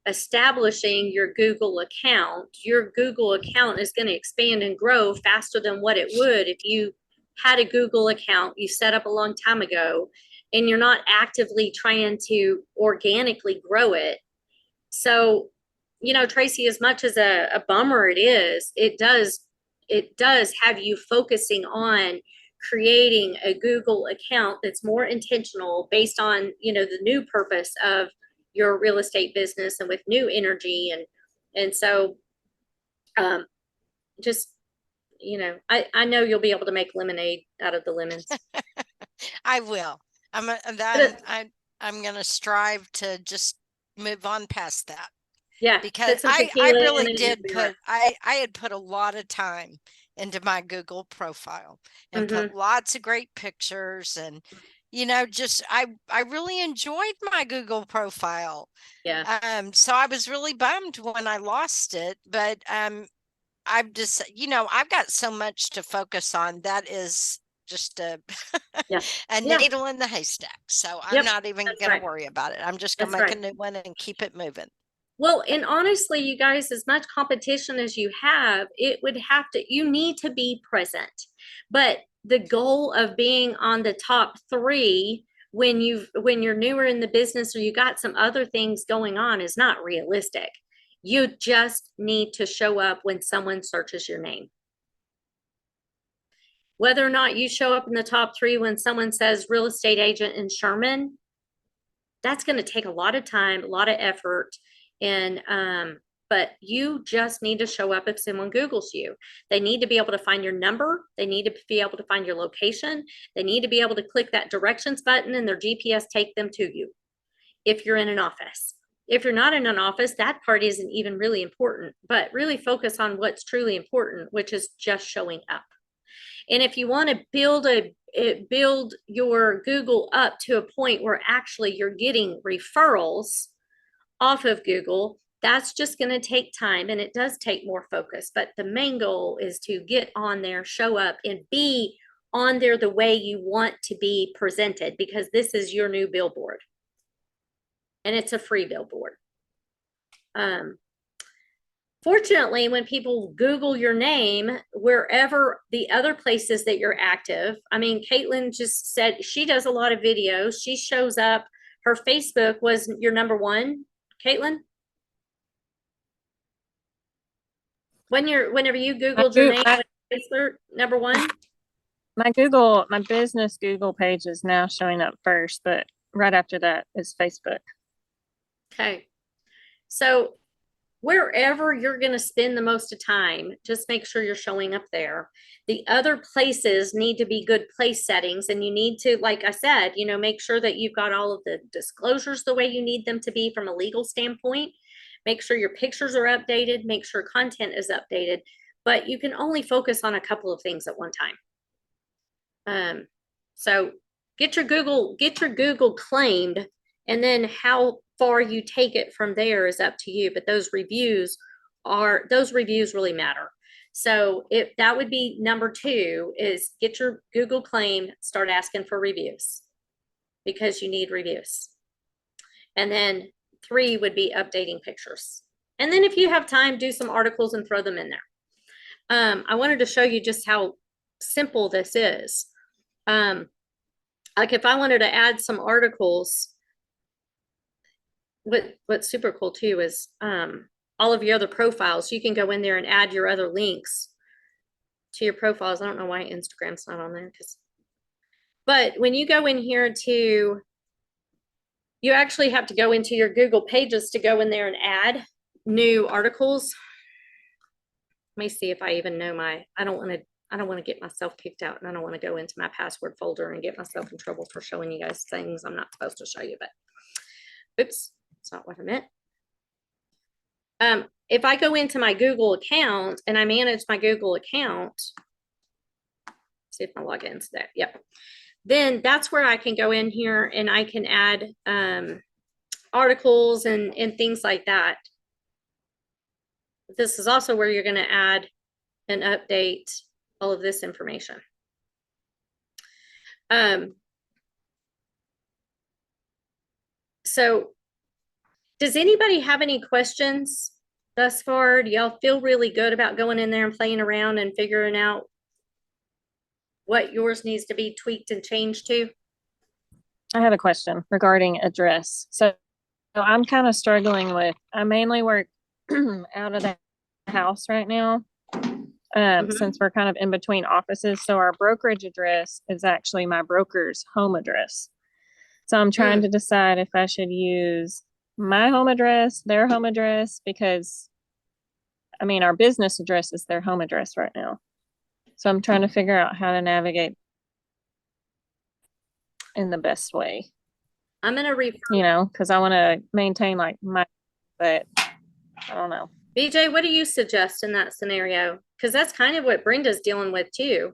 establishing your Google account is going to expand and grow faster than what it would if you had a Google account you set up a long time ago and you're not actively trying to organically grow it. So, you know, Tracy, as much as a bummer it does have you focusing on creating a Google account that's more intentional, based on, you know, the new purpose of your real estate business and with new energy. And so just, you know, I know you'll be able to make lemonade out of the lemons. I will. I'm going to strive to just move on past that. Yeah, Because put some I tequila in really it and did it'll be put, right. I had put a lot of time into my Google profile and Mm-hmm. put lots of great pictures and, just, I really enjoyed my Google profile. Yeah. So I was really bummed when I lost it, but, I've just, I've got so much to focus on. That is just a, Yeah. a Yeah. needle in the haystack. So I'm Yep. not even That's going to right. worry about it. I'm just going to That's make a right. new one and keep it moving. Well, and honestly, you guys, as much competition as you have, you need to be present. But the goal of being on the top 3 when you're newer in the business or you got some other things going on is not realistic. You just need to show up when someone searches your name. Whether or not you show up in the top 3 when someone says real estate agent in Sherman, that's going to take a lot of time, a lot of effort. And, but you just need to show up if someone Googles you. They need to be able to find your number. They need to be able to find your location. They need to be able to click that directions button and their GPS take them to you if you're in an office. If you're not in an office, that part isn't even really important, but really focus on what's truly important, which is just showing up. And if you want to build your Google up to a point where actually you're getting referrals off of Google, that's just going to take time and it does take more focus. But the main goal is to get on there, show up, and be on there the way you want to be presented, because this is your new billboard. And it's a free billboard. Fortunately, when people Google your name, wherever the other places that you're active, I mean, Caitlin just said she does a lot of videos. She shows up. Her Facebook was your number 1, Caitlin? Whenever you Googled your name, Facebook number 1? My business Google page is now showing up first, but right after that is Facebook. Okay. So wherever you're going to spend the most of time, just make sure you're showing up there. The other places need to be good place settings, and you need to, like I said, make sure that you've got all of the disclosures the way you need them to be from a legal standpoint. Make sure your pictures are updated, make sure content is updated, but you can only focus on a couple of things at one time. So get your Google claimed, and then how far you take it from there is up to you. But those reviews really matter. So if that would be number 2, is get your Google claim, start asking for reviews because you need reviews. And then 3 would be updating pictures. And then if you have time, do some articles and throw them in there. I wanted to show you just how simple this is. Like if I wanted to add some articles, what's super cool too is all of your other profiles. You can go in there and add your other links to your profiles. I don't know why Instagram's not on there, but when you go in here you actually have to go into your Google pages to go in there and add new articles. Let me see if I even know I don't want to get myself kicked out, and I don't want to go into my password folder and get myself in trouble for showing you guys things I'm not supposed to show you, but oops, that's not what I meant. If I go into my Google account and I manage my Google account, see if my login's there. Yep. Then that's where I can go in here and I can add articles and things like that. This is also where you're going to add and update all of this information. So does anybody have any questions thus far? Do y'all feel really good about going in there and playing around and figuring out what yours needs to be tweaked and changed to? I have a question regarding address. So I'm kind of struggling with, I mainly work out of the house right now. Since we're kind of in between offices. So our brokerage address is actually my broker's home address. So I'm trying to decide if I should use my home address, their home address, because I mean, our business address is their home address right now. So I'm trying to figure out how to navigate in the best way. I'm gonna refer. Because I want to maintain like but I don't know. BJ, what do you suggest in that scenario? Because that's kind of what Brenda's dealing with too.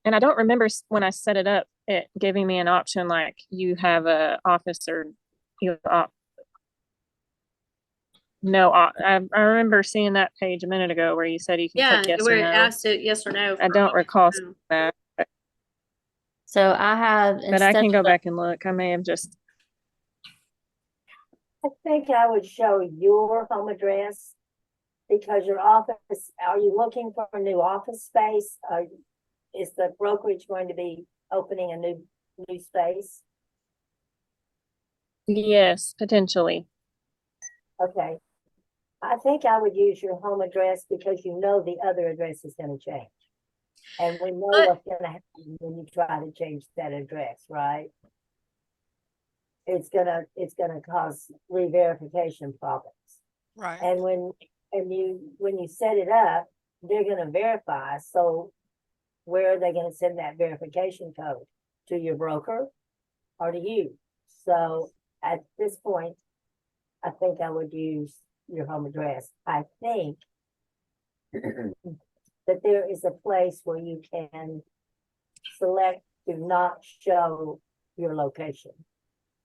And I don't remember when I set it up, it giving me an option like you have a office or you no, I remember seeing that page a minute ago where you said you can Yeah, click yes where or it no. asked it yes or no. I don't recall that, So I have, but I instead can go of, back and look. I may have just, I think I would show your home address because your office, are you looking for a new office space? Is the brokerage going to be opening a new space? yes, potentially. Okay. I think I would use your home address because you know the other address is going to change. And we know But- what's going to happen when you try to change that address, right? It's gonna cause re-verification problems. Right. And when you set it up, they're gonna verify. So where are they gonna send that verification code? To your broker or to you? So at this point, I think I would use your home address. I think that there is a place where you can select to not show your location.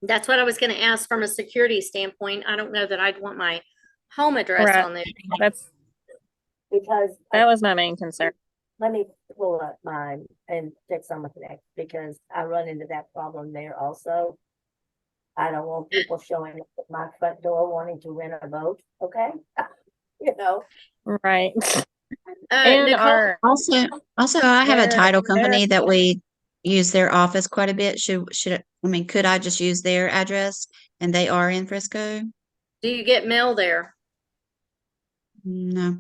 That's what I was gonna ask from a security standpoint. I don't know that I'd want my home address Right. on there. Because That was my main concern. let me pull up mine and check some of that because I run into that problem there also. I don't want people showing up at my front door wanting to rent a boat, okay? You know, Right. And Nicole, Also, I have a There- title there- company that we use their office quite a bit. Could I just use their address and they are in Frisco? do you get mail there? No.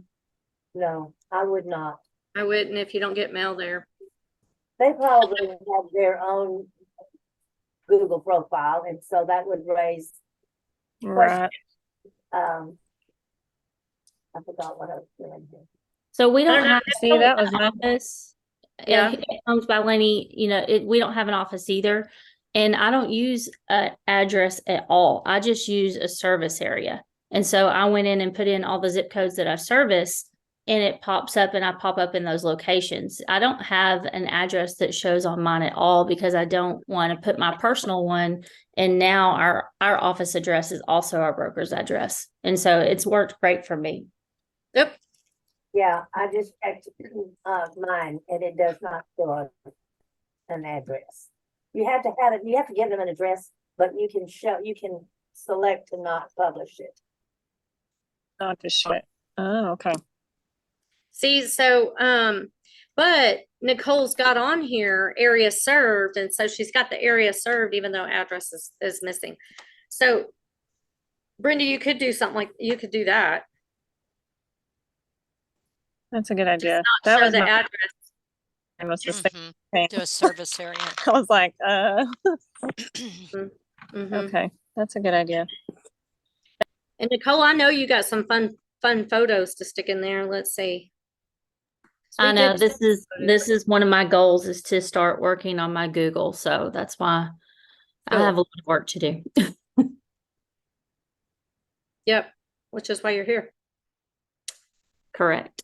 no, I would not. I wouldn't if you don't get mail there. They probably have their own Google profile, and so that would raise Right. I forgot what I was doing here. so we I don't don't know. have See, that was my office. Yeah. Homes by Lenny, we don't have an office either. And I don't use an address at all. I just use a service area. And so I went in and put in all the zip codes that I service and it pops up and I pop up in those locations. I don't have an address that shows on mine at all because I don't want to put my personal one. And now our office address is also our broker's address. And so it's worked great for me. Yep. Yeah, I just checked mine and it does not show an address. You have to have it, you have to give them an address, but you can select to not publish it. Not to shit. Oh, okay. See, so, but Nicole's got on here area served, and so she's got the area served, even though address is missing. So, Brenda, you could do something like, you could do that. That's a good idea. Not That show was the my address. was the Mhm. same Do a service area. I was like, Mhm. okay, that's a good idea. And Nicole, I know you got some fun photos to stick in there. Let's see. So I we know did- this is one of my goals is to start working on my Google. So that's why I Cool. have a lot of work to do. Yep, which is why you're here. Correct.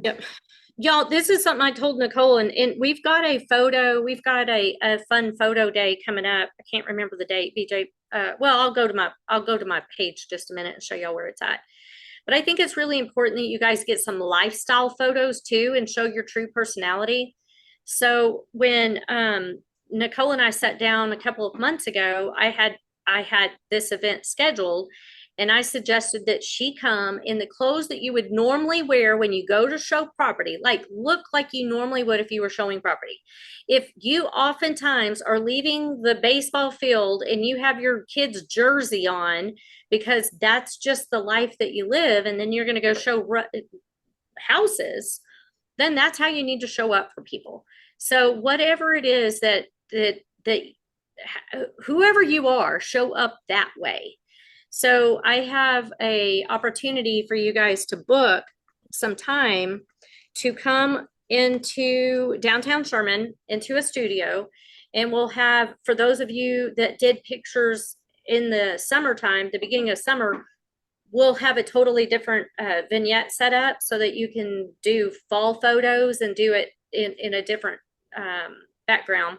Yep. Y'all, this is something I told Nicole, and we've got a fun photo day coming up. I can't remember the date, BJ. Well, I'll go to my page just a minute and show y'all where it's at. But I think it's really important that you guys get some lifestyle photos too and show your true personality. So when Nicole and I sat down a couple of months ago, I had this event scheduled. And I suggested that she come in the clothes that you would normally wear when you go to show property, like look like you normally would if you were showing property. If you oftentimes are leaving the baseball field and you have your kid's jersey on, because that's just the life that you live, and then you're going to go show houses, then that's how you need to show up for people. So whatever it is that whoever you are, show up that way. So I have a opportunity for you guys to book some time to come into downtown Sherman into a studio And we'll have, for those of you that did pictures in the summertime, the beginning of summer, we'll have a totally different vignette set up so that you can do fall photos and do it in a different background.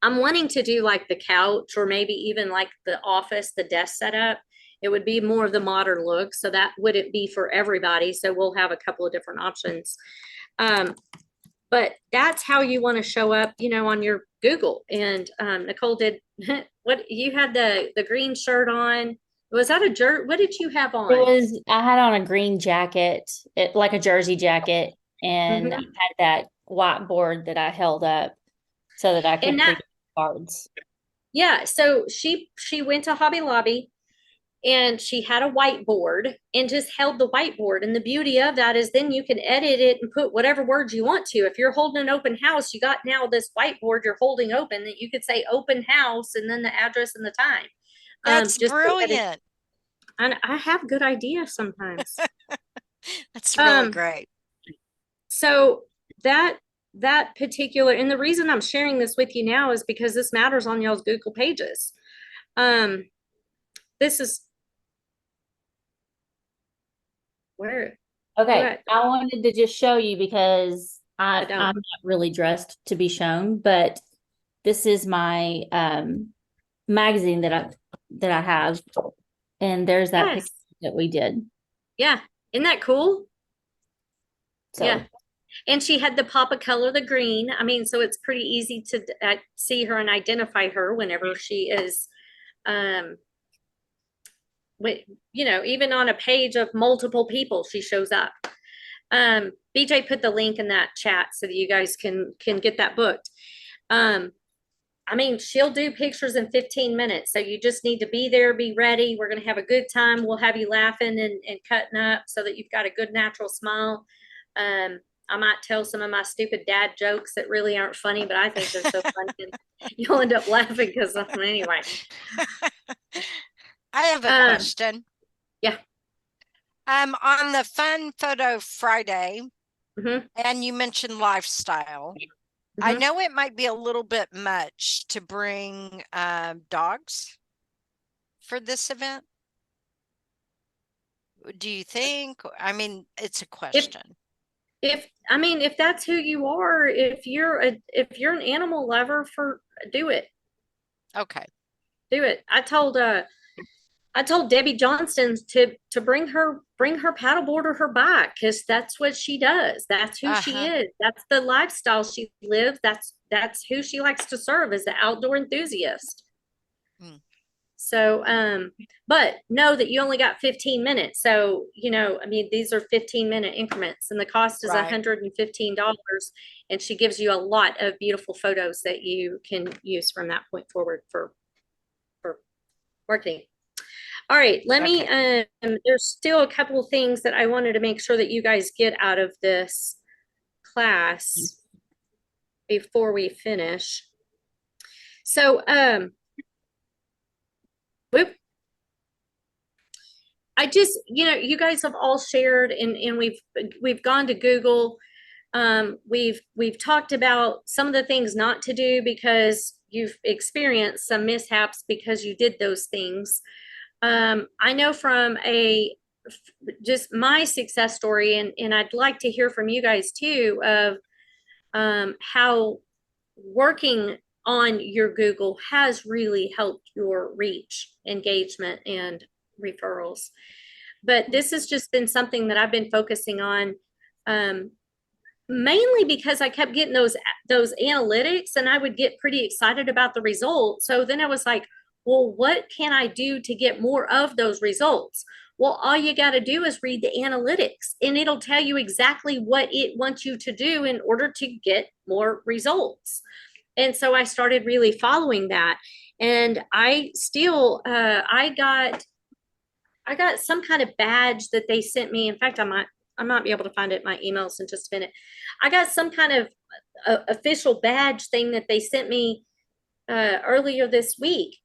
I'm wanting to do like the couch or maybe even like the office, the desk setup. It would be more of the modern look. So that wouldn't be for everybody. So we'll have a couple of different options. But that's how you want to show up, you know, on your Google. And Nicole did what you had the green shirt on. Was that a jerk? What did you have on? I had on a green jacket, like a jersey jacket, and I had that whiteboard that I held up so that I could print cards. Yeah, so she went to Hobby Lobby and she had a whiteboard and just held the whiteboard. And the beauty of that is then you can edit it and put whatever words you want to. If you're holding an open house, you got now this whiteboard you're holding open that you could say open house and then the address and the time. That's brilliant. And I have good ideas sometimes. That's really great. So that particular, and the reason I'm sharing this with you now is because this matters on y'all's Google pages. This is where. Okay, I wanted to just show you because I'm not really dressed to be shown, but this is my magazine that I have, and there's that picture that we did. Yeah, isn't that cool? So. Yeah. And she had the pop of color, the green. I mean, so it's pretty easy to see her and identify her whenever she is, you know, even on a page of multiple people, she shows up. BJ put the link in that chat so that you guys can get that booked. I mean, she'll do pictures in 15 minutes. So you just need to be there, be ready. We're going to have a good time. We'll have you laughing and cutting up so that you've got a good natural smile. I might tell some of my stupid dad jokes that really aren't funny, but I think they're so funny. And you'll end up laughing because of them anyway. I have a question. Yeah. On the Fun Photo Friday, and you mentioned lifestyle. I know it might be a little bit much to bring dogs for this event. Do you think? I mean, it's a question. If that's who you are, if you're an animal lover, do it. Okay. Do it. I told Debbie Johnston to bring her paddleboard or her bike because that's what she does. That's who she is. That's the lifestyle she lives. That's who she likes to serve as the outdoor enthusiast. So, but know that you only got 15 minutes. So, you know, I mean, these are 15-minute increments and the cost is $115. And she gives you a lot of beautiful photos that you can use from that point forward for marketing. All right, let me, there's still a couple of things that I wanted to make sure that you guys get out of this class before we finish. So, I just, you know, you guys have all shared and we've gone to Google. We've talked about some of the things not to do because you've experienced some mishaps because you did those things. I know from just my success story, and I'd like to hear from you guys too, of how working on your Google has really helped your reach, engagement, and referrals. But this has just been something that I've been focusing on, mainly because I kept getting those analytics and I would get pretty excited about the results. So then I was like, well, what can I do to get more of those results? Well, all you got to do is read the analytics and it'll tell you exactly what it wants you to do in order to get more results. And so I started really following that. And I still, I got some kind of badge that they sent me. In fact, I might be able to find it in my emails in just a minute. I got some kind of official badge thing that they sent me earlier this week.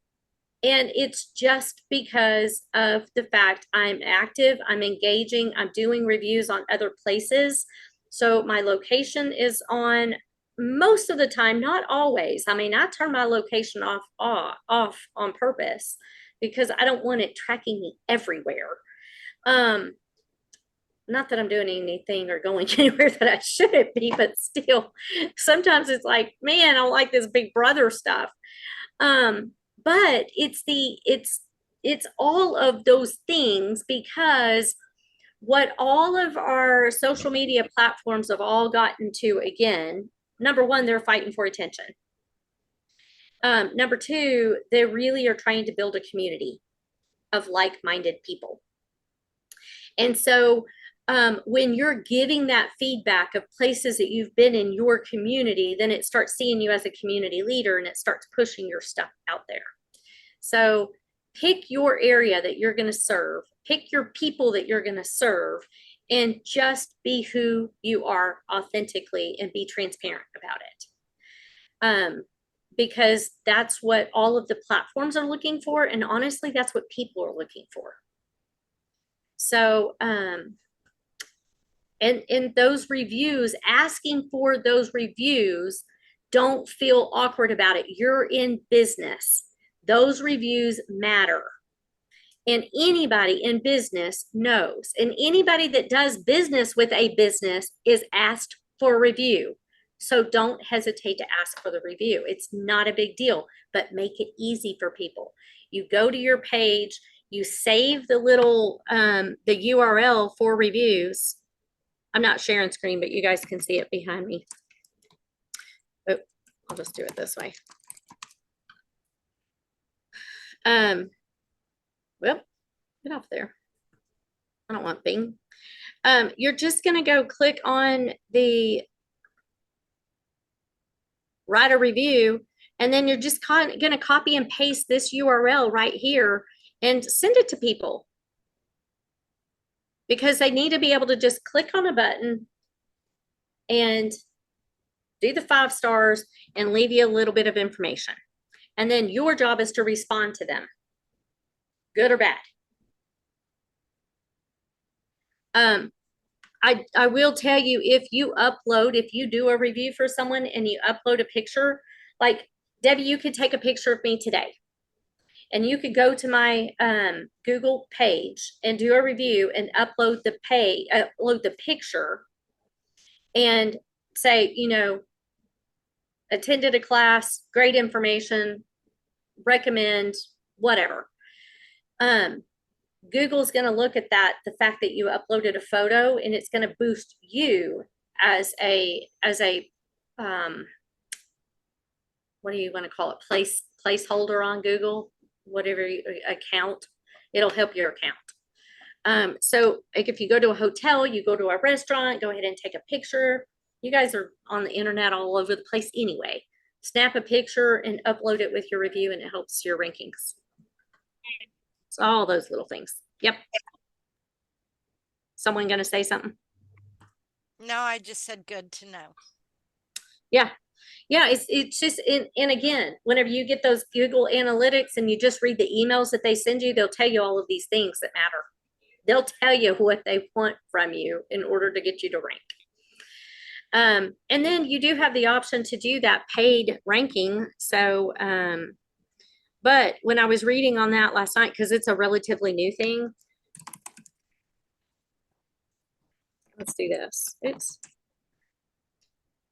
And it's just because of the fact I'm active, I'm engaging, I'm doing reviews on other places. So my location is on most of the time, not always. I mean, I turn my location off on purpose because I don't want it tracking me everywhere. Not that I'm doing anything or going anywhere that I shouldn't be, but still, sometimes it's like, man, I don't like this big brother stuff. But it's all of those things, because what all of our social media platforms have all gotten to, again, number one, they're fighting for attention. Number two, they really are trying to build a community of like-minded people. And so when you're giving that feedback of places that you've been in your community, then it starts seeing you as a community leader, and it starts pushing your stuff out there. So pick your area that you're going to serve, pick your people that you're going to serve, and just be who you are authentically and be transparent about it. Because that's what all of the platforms are looking for. And honestly, that's what people are looking for. So, and those reviews, asking for those reviews, don't feel awkward about it. You're in business. Those reviews matter. And anybody in business knows, and anybody that does business with a business is asked for a review. So don't hesitate to ask for the review. It's not a big deal, but make it easy for people. You go to your page, you save the little, the URL for reviews. I'm not sharing screen, but you guys can see it behind me. Oh, I'll just do it this way. Well, get off there. I don't want Bing. You're just going to go click on the write a review, and then you're just going to copy and paste this URL right here and send it to people, because they need to be able to just click on a button and do the 5 stars and leave you a little bit of information. And then your job is to respond to them, good or bad. I will tell you, if you do a review for someone and you upload a picture, like Debbie, you could take a picture of me today and you could go to my Google page and do a review and upload the picture and say, you know, attended a class, great information, recommend, whatever. Google's going to look at that, the fact that you uploaded a photo, and it's going to boost you as a what do you want to call it? Placeholder on Google, whatever account, it'll help your account. So like if you go to a hotel, you go to a restaurant, go ahead and take a picture. You guys are on the internet all over the place anyway. Snap a picture and upload it with your review, and it helps your rankings. It's all those little things. Yep. Someone gonna say something? No, I just said good to know. Yeah. Yeah, it's just, and again, whenever you get those Google Analytics and you just read the emails that they send you, they'll tell you all of these things that matter. They'll tell you what they want from you in order to get you to rank. And then you do have the option to do that paid ranking. So, but when I was reading on that last night, because it's a relatively new thing. Let's do this. Oops.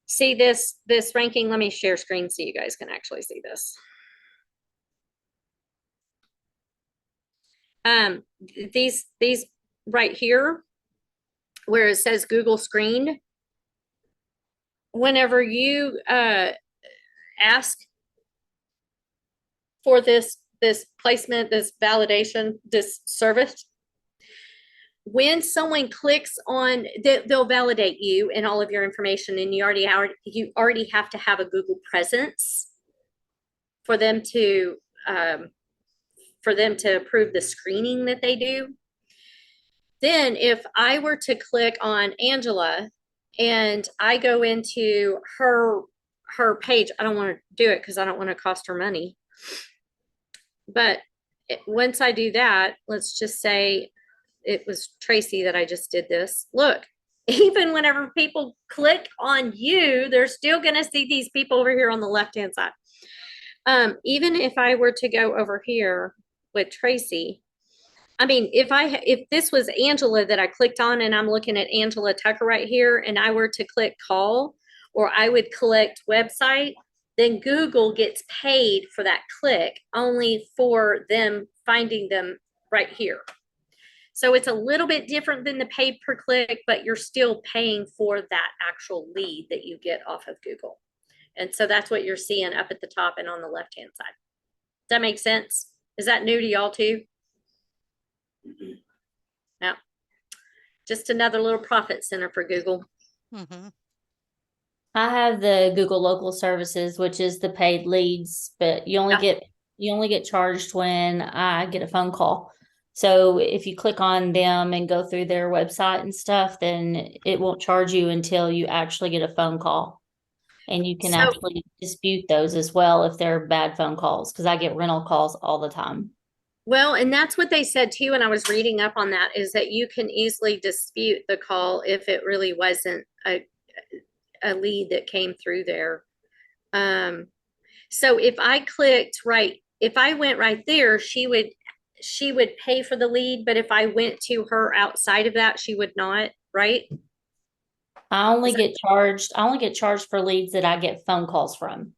See this ranking. Let me share screen so you guys can actually see this. These right here, where it says Google screened, whenever you ask for this placement, this validation, this service, when someone clicks on, they'll validate you and all of your information, and you already have to have a Google presence for them to approve the screening that they do. Then if I were to click on Angela and I go into her page, I don't want to do it because I don't want to cost her money. But once I do that, let's just say it was Tracy that I just did this. Look, even whenever people click on you, they're still going to see these people over here on the left-hand side. Even if I were to go over here with Tracy, I mean, if this was Angela that I clicked on and I'm looking at Angela Tucker right here and I were to click call, or I would collect website, then Google gets paid for that click only for them finding them right here. So it's a little bit different than the pay per click, but you're still paying for that actual lead that you get off of Google. And so that's what you're seeing up at the top and on the left-hand side. Does that make sense? Is that new to y'all too? No. Just another little profit center for Google. Mm-hmm. I have the Google Local Services, which is the paid leads, but you only get charged when I get a phone call. So if you click on them and go through their website and stuff, then it won't charge you until you actually get a phone call. And you can actually dispute those as well if they're bad phone calls, because I get rental calls all the time. Well, and that's what they said too, and I was reading up on that, is that you can easily dispute the call if it really wasn't a lead that came through there. So if I clicked right, if I went right there, she would pay for the lead, but if I went to her outside of that, she would not, right? I only get charged for leads that I get phone calls from.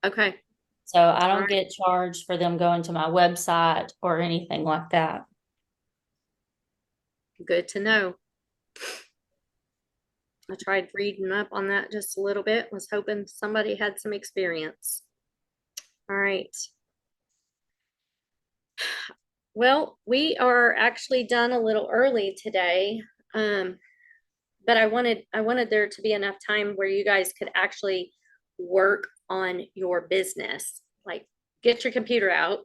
Okay. So I don't get charged for them going to my website or anything like that. Good to know. I tried reading up on that just a little bit, was hoping somebody had some experience. All right. Well, we are actually done a little early today. But I wanted there to be enough time where you guys could actually work on your business. Like, get your computer out,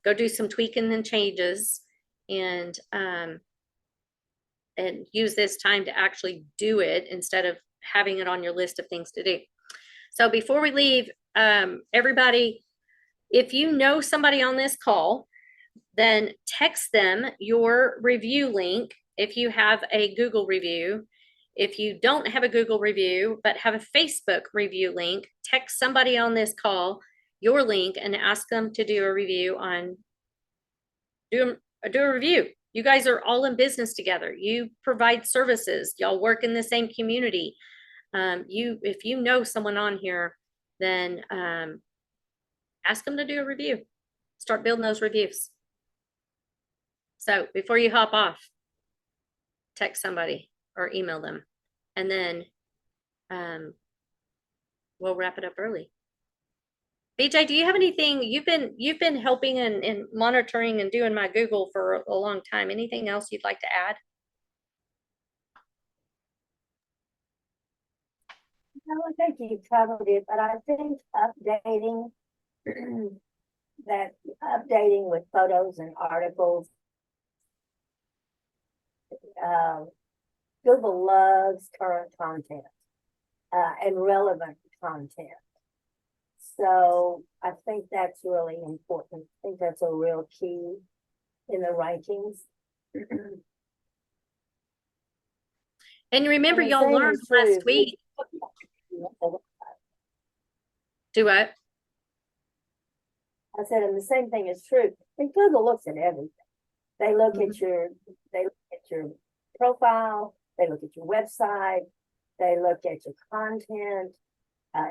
go do some tweaking and changes, and use this time to actually do it instead of having it on your list of things to do. So before we leave, everybody, if you know somebody on this call, then text them your review link if you have a Google review. If you don't have a Google review, but have a Facebook review link, text somebody on this call your link and ask them to do a review on, do a review. You guys are all in business together. You provide services. Y'all work in the same community. If you know someone on here, then ask them to do a review. Start building those reviews. So before you hop off, text somebody or email them, and then we'll wrap it up early. BJ, do you have anything? You've been helping and monitoring and doing my Google for a long time. Anything else you'd like to add? No, I think you covered it, but I think updating with photos and articles. Google loves current content and relevant content. So I think that's really important. I think that's a real key in the rankings. And remember, y'all learned last week. Do what? I said, and the same thing is true. And Google looks at everything. They look at your profile. They look at your website. They look at your content.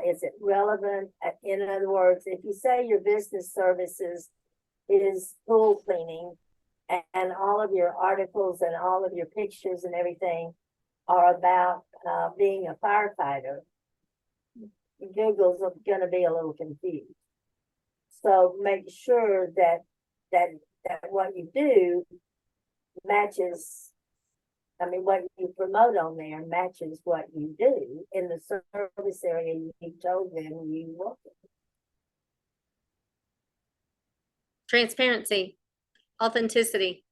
Is it relevant? In other words, if you say your business services is pool cleaning, and all of your articles and all of your pictures and everything are about being a firefighter, Google's going to be a little confused. So make sure that what you do matches. I mean, what you promote on there matches what you do in the service area you told them you work in. Transparency, authenticity.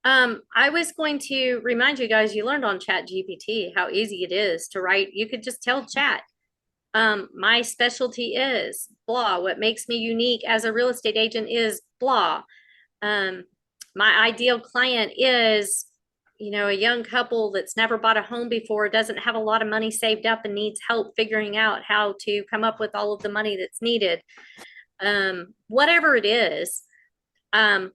I was going to remind you guys, you learned on Chat GPT how easy it is to write. You could just tell Chat, my specialty is blah. What makes me unique as a real estate agent is blah. My ideal client is, you know, a young couple that's never bought a home before, doesn't have a lot of money saved up and needs help figuring out how to come up with all of the money that's needed. Whatever it is,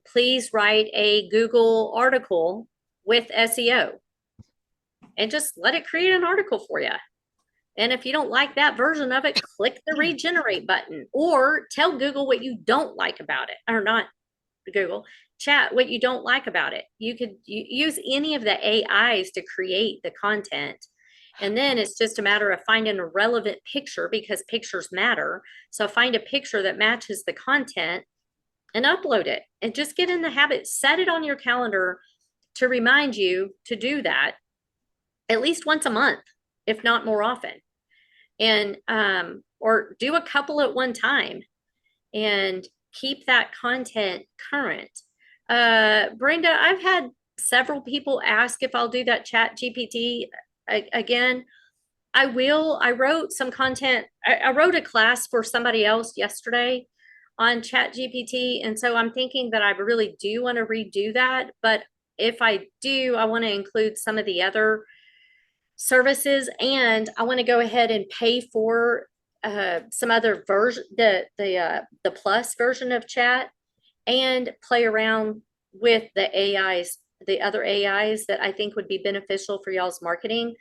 please write a Google article with SEO and just let it create an article for you. And if you don't like that version of it, click the regenerate button or tell Google what you don't like about it, or not Google, chat what you don't like about it. You could use any of the AIs to create the content. And then it's just a matter of finding a relevant picture, because pictures matter. So find a picture that matches the content and upload it, and just get in the habit, set it on your calendar to remind you to do that at least once a month, if not more often. And or do a couple at one time and keep that content current. Brenda, I've had several people ask if I'll do that Chat GPT again. I will. I wrote some content. I wrote a class for somebody else yesterday on Chat GPT, and so I'm thinking that I really do want to redo that. But if I do, I want to include some of the other services, and I want to go ahead and pay for some other version, the plus version of chat, and play around with the AIs, the other AIs that I think would be beneficial for y'all's marketing,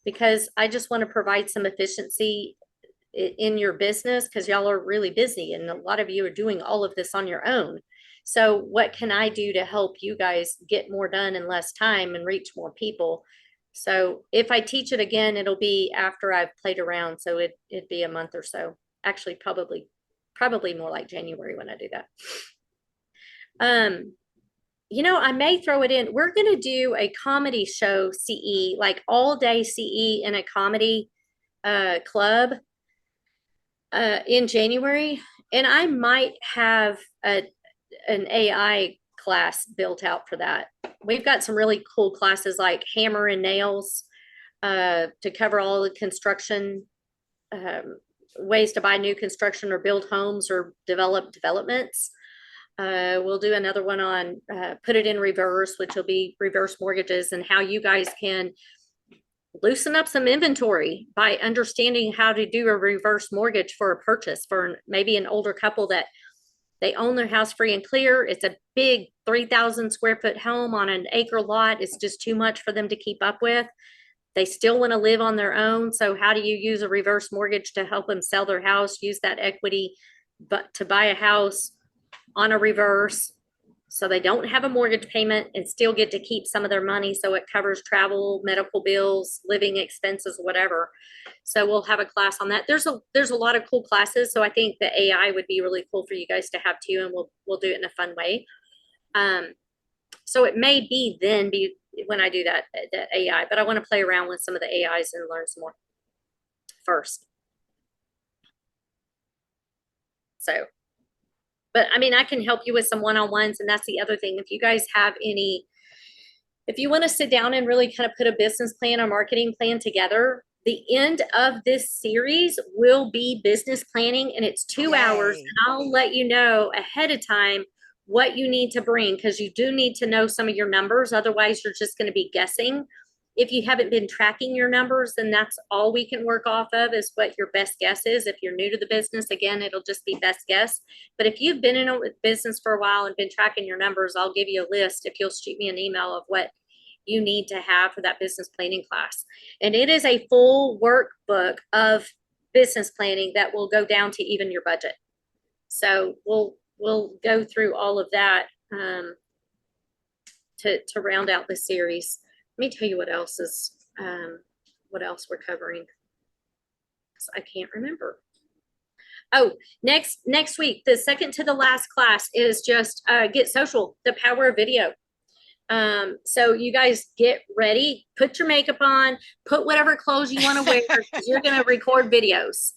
because I just want to provide some efficiency in your business, because y'all are really busy and a lot of you are doing all of this on your own. So what can I do to help you guys get more done in less time and reach more people? So if I teach it again, it'll be after I've played around. So it'd be a month or so. Actually, probably more like January when I do that. You know, I may throw it in. We're going to do a comedy show CE, like all day CE in a comedy club in January. And I might have an AI class built out for that. We've got some really cool classes like hammer and nails to cover all the construction ways to buy new construction or build homes or develop developments. We'll do another one on put it in reverse, which will be reverse mortgages, and how you guys can loosen up some inventory by understanding how to do a reverse mortgage for a purchase for maybe an older couple that they own their house free and clear. It's a big 3,000 square foot home on an acre lot. It's just too much for them to keep up with. They still want to live on their own. So how do you use a reverse mortgage to help them sell their house, use that equity, but to buy a house on a reverse so they don't have a mortgage payment and still get to keep some of their money, so it covers travel, medical bills, living expenses, whatever. So we'll have a class on that. There's a lot of cool classes, so I think the AI would be really cool for you guys to have too, and we'll do it in a fun way. So it may be when I do that AI, but I want to play around with some of the AIs and learn some more first. So, but I mean, I can help you with some one-on-ones, and that's the other thing. If you guys have if you want to sit down and really kind of put a business plan or marketing plan together, the end of this series will be business planning, and it's 2 hours. And I'll let you know ahead of time what you need to bring, because you do need to know some of your numbers. Otherwise, you're just going to be guessing. If you haven't been tracking your numbers, then that's all we can work off of, is what your best guess is. If you're new to the business, again, it'll just be best guess. But if you've been in a business for a while and been tracking your numbers, I'll give you a list if you'll shoot me an email of what you need to have for that business planning class. And it is a full workbook of business planning that will go down to even your budget. So we'll go through all of that to round out the series. Let me tell you what else we're covering. I can't remember. Oh, next week, the second to the last class is just Get Social, the power of video. So you guys get ready, put your makeup on, put whatever clothes you want to wear, because you're going to record videos.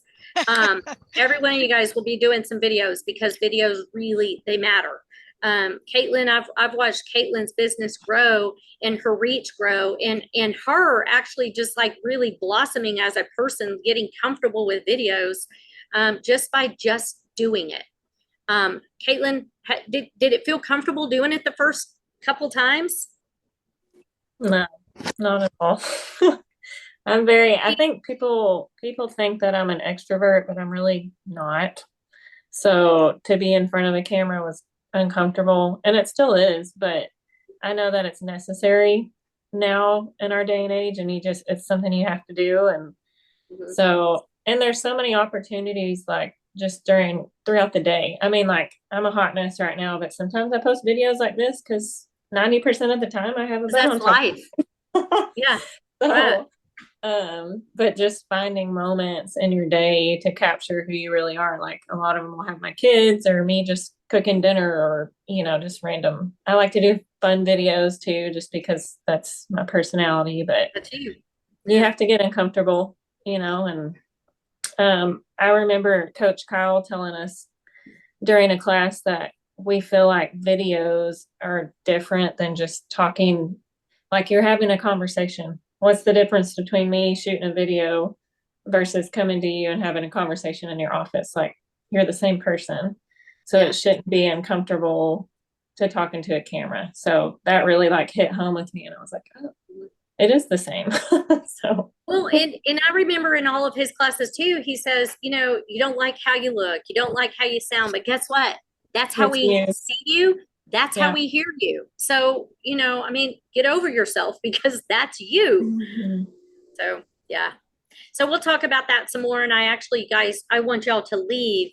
Every one of you guys will be doing some videos, because videos really, they matter. Caitlin, I've watched Caitlin's business grow and her reach grow, and her actually just like really blossoming as a person, getting comfortable with videos, just by just doing it. Caitlin, did it feel comfortable doing it the first couple times? No, not at all. I think people think that I'm an extrovert, but I'm really not. So to be in front of a camera was uncomfortable, and it still is, but I know that it's necessary now in our day and age, and it's something you have to do. And Mhm. so, and there's so many opportunities like just throughout the day. I mean, like I'm a hot mess right now, but sometimes I post videos like this because 90% of the time I have a 'Cause bed on that's top. life. Yeah. Right. So, but just finding moments in your day to capture who you really are. Like a lot of them will have my kids or me just cooking dinner or, just random. I like to do fun videos too, just because that's my personality, but That's you. you have to get uncomfortable, and I remember Coach Kyle telling us during a class that we feel like videos are different than just talking, like you're having a conversation. What's the difference between me shooting a video versus coming to you and having a conversation in your office? Like you're the same person. So Yeah. it shouldn't be uncomfortable to talk into a camera. So that really like hit home with me. And I was like, oh, it is the same. So Well, and I remember in all of his classes too, he says, you don't like how you look, you don't like how you sound, but guess what? That's how it's we you. see you. That's how Yeah. we hear you. So, get over yourself because that's you. Mhm. So, yeah. So we'll talk about that some more. And I actually, guys, I want y'all to leave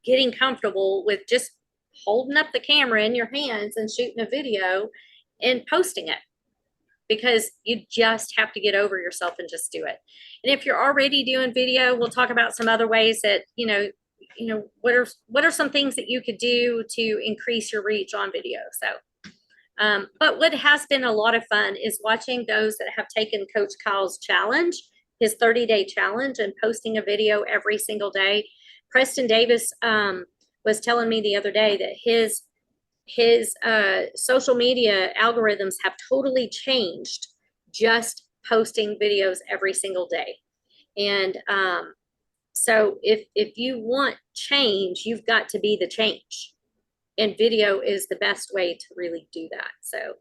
getting comfortable with just holding up the camera in your hands and shooting a video and posting it, because you just have to get over yourself and just do it. And if you're already doing video, we'll talk about some other ways that, what are some things that you could do to increase your reach on video. So, but what has been a lot of fun is watching those that have taken Coach Kyle's challenge, his 30-day challenge, and posting a video every single day. Preston Davis was telling me the other day that his social media algorithms have totally changed just posting videos every single day. And so if you want change, you've got to be the change. And video is the best way to really do that. So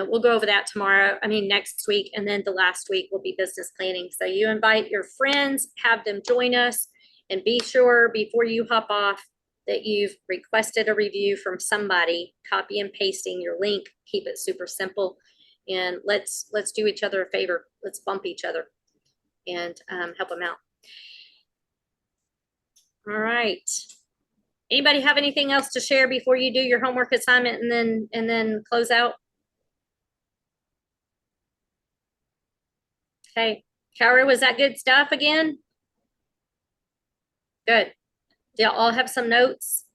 we'll go over that next week. And then the last week will be business planning. So you invite your friends, have them join us, and be sure before you hop off that you've requested a review from somebody, copy and pasting your link, keep it super simple. And let's do each other a favor. Let's bump each other and help them out. All right. Anybody have anything else to share before you do your homework assignment and then close out? Okay. Kara, was that good stuff again? Good. Do y'all all have some notes?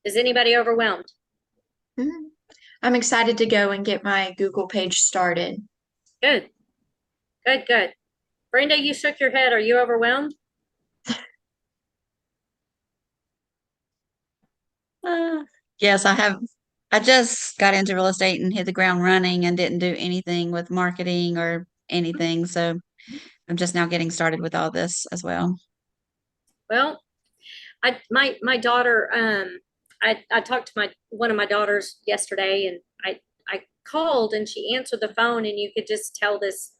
Is anybody overwhelmed? I'm excited to go and get my Google page started. Good. Good, good. Brenda, you shook your head. Are you overwhelmed? Yes, I have. I just got into real estate and hit the ground running and didn't do anything with marketing or anything. So I'm just now getting started with all this as well. Well, my daughter, I talked to one of my daughters yesterday, and I called and she answered the phone, and you could just tell this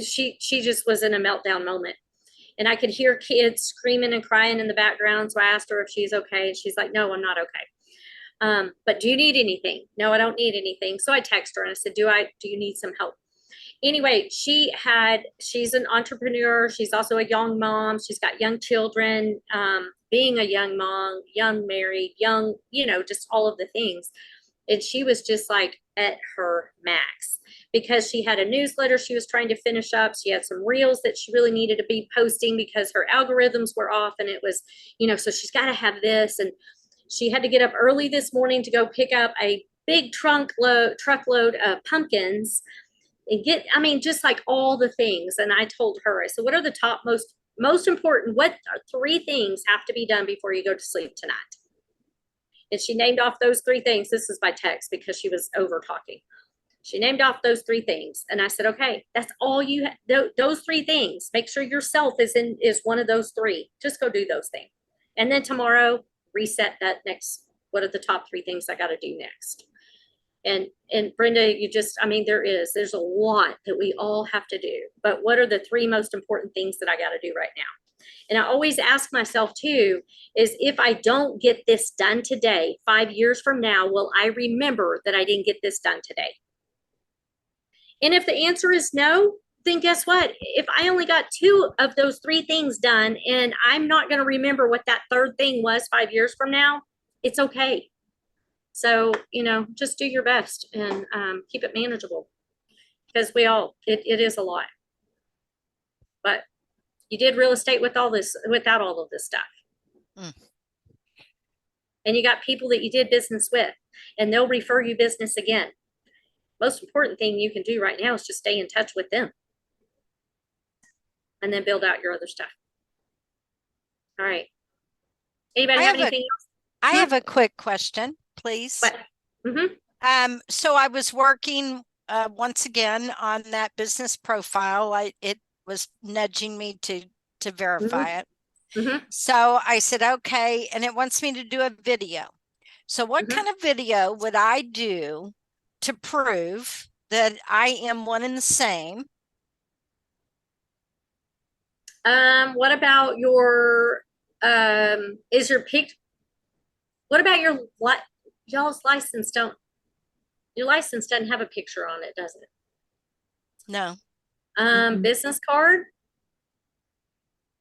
she just was in a meltdown moment. And I could hear kids screaming and crying in the background. So I asked her if she's okay. And she's like, no, I'm not okay. But do you need anything? No, I don't need anything. So I texted her and I said, do you need some help? Anyway, she's an entrepreneur. She's also a young mom. She's got young children, being a young mom, young married, young, just all of the things. And she was just like at her max because she had a newsletter she was trying to finish up. She had some reels that she really needed to be posting because her algorithms were off. And it was, so she's got to have this. And she had to get up early this morning to go pick up a big truckload of pumpkins and just like all the things. And I told her, I said, what are the top most important, what are 3 things have to be done before you go to sleep tonight? And she named off those 3 things. This is by text because she was over talking. She named off those 3 things. And I said, okay, that's all you those 3 things. Make sure yourself is one of those 3. Just go do those things. And then tomorrow, reset that next, what are the top 3 things I got to do next? And Brenda, there's a lot that we all have to do, but what are the three most important things that I got to do right now? And I always ask myself too, is if I don't get this done today, 5 years from now, will I remember that I didn't get this done today? And if the answer is no, then guess what? If I only got 2 of those 3 things done and I'm not going to remember what that third thing was 5 years from now, it's okay. So, just do your best and keep it manageable, because it is a lot. But you did real estate without all of this stuff. Mm. And you got people that you did business with, and they'll refer you business again. Most important thing you can do right now is just stay in touch with them and then build out your other stuff. All right. Anybody have anything else? I have a quick question, please. Mm-hmm. So I was working once again on that business profile. It was nudging me to verify it. Mm-hmm. So I said, okay, and it wants me to do a video. So what kind of video would I do to prove that I am one and the same? What about your what about y'all's license your license doesn't have a picture on it, does it? No. Business card?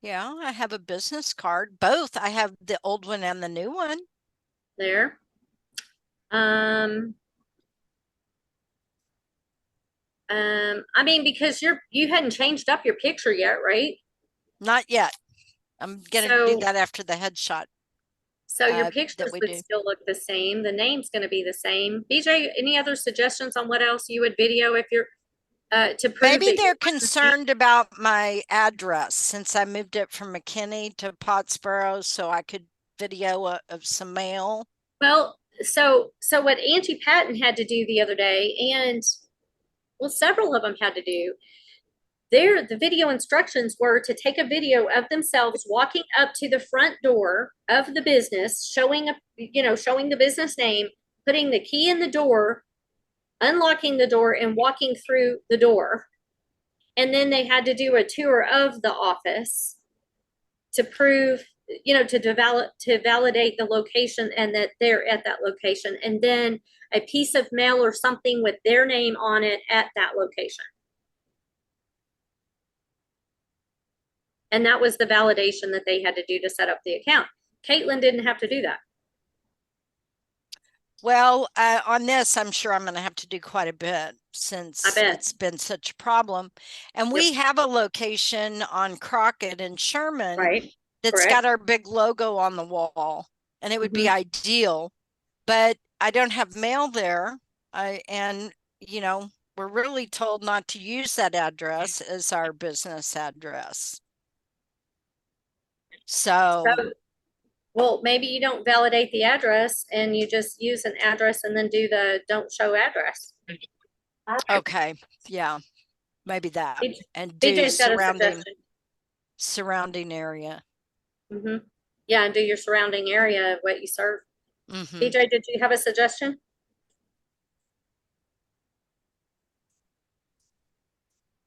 Yeah, I have a business card. Both. I have the old one and the new one. There. Because you hadn't changed up your picture yet, right? Not yet. I'm gonna do that after the headshot. So your pictures would still look the same. The name's going to be the same. BJ, any other suggestions on what else you would video if you're to prove? Maybe they're concerned about my address since I moved it from McKinney to Pottsboro, so I could video of some mail. Well, so what Auntie Patton had to do the other day, and several of them had to do, the video instructions were to take a video of themselves walking up to the front door of the business, showing the business name, putting the key in the door, unlocking the door, and walking through the door. And then they had to do a tour of the office to prove, to validate the location and that they're at that location. And then a piece of mail or something with their name on it at that location. And that was the validation that they had to do to set up the account. Caitlin didn't have to do that. Well, on this, I'm sure I'm going to have to do quite a bit since it's been such a problem. And we have a location on Crockett and Sherman that's got our big logo on the wall, and it would be ideal, but I don't have mail there. We're really told not to use that address as our business address. So well, maybe you don't validate the address and you just use an address and then do the don't show address. Okay. Yeah. Maybe that. And do BJ's got a suggestion. Surrounding area. Yeah, and do your surrounding area of what you serve. BJ, did you have a suggestion?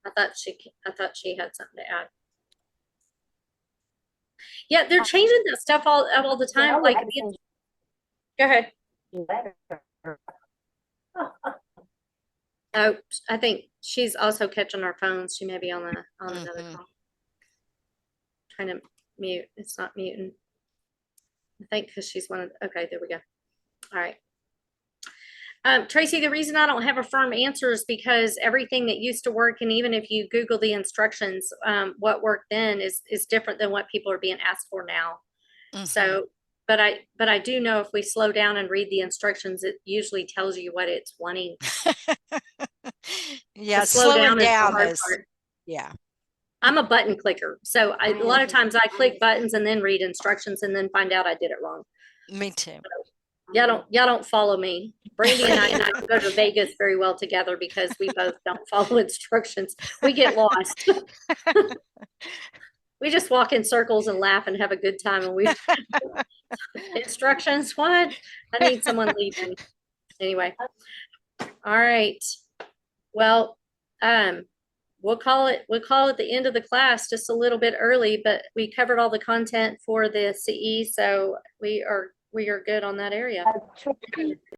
I thought she had something to add. Yeah, they're changing that stuff all the time. Like, go ahead. Oh, I think she's also catching our phones. She may be on another call. Trying to mute. It's not muting. I think because she's okay, there we go. All right. Tracy, the reason I don't have a firm answer is because everything that used to work, and even if you Google the instructions, what worked then is different than what people are being asked for now. So, but I do know if we slow down and read the instructions, it usually tells you what it's wanting. Yeah, slow down is the hard part. Yeah. I'm a button clicker, so a lot of times I click buttons and then read instructions and then find out I did it wrong. Me too. So, y'all don't follow me. Brandy and I go to Vegas very well together because we both don't follow instructions. We get lost. We just walk in circles and laugh and have a good time. And we instructions, what? I need someone lead me. Anyway. All right. Well, we'll call it the end of the class just a little bit early, but we covered all the content for the CE, so we are good on that area.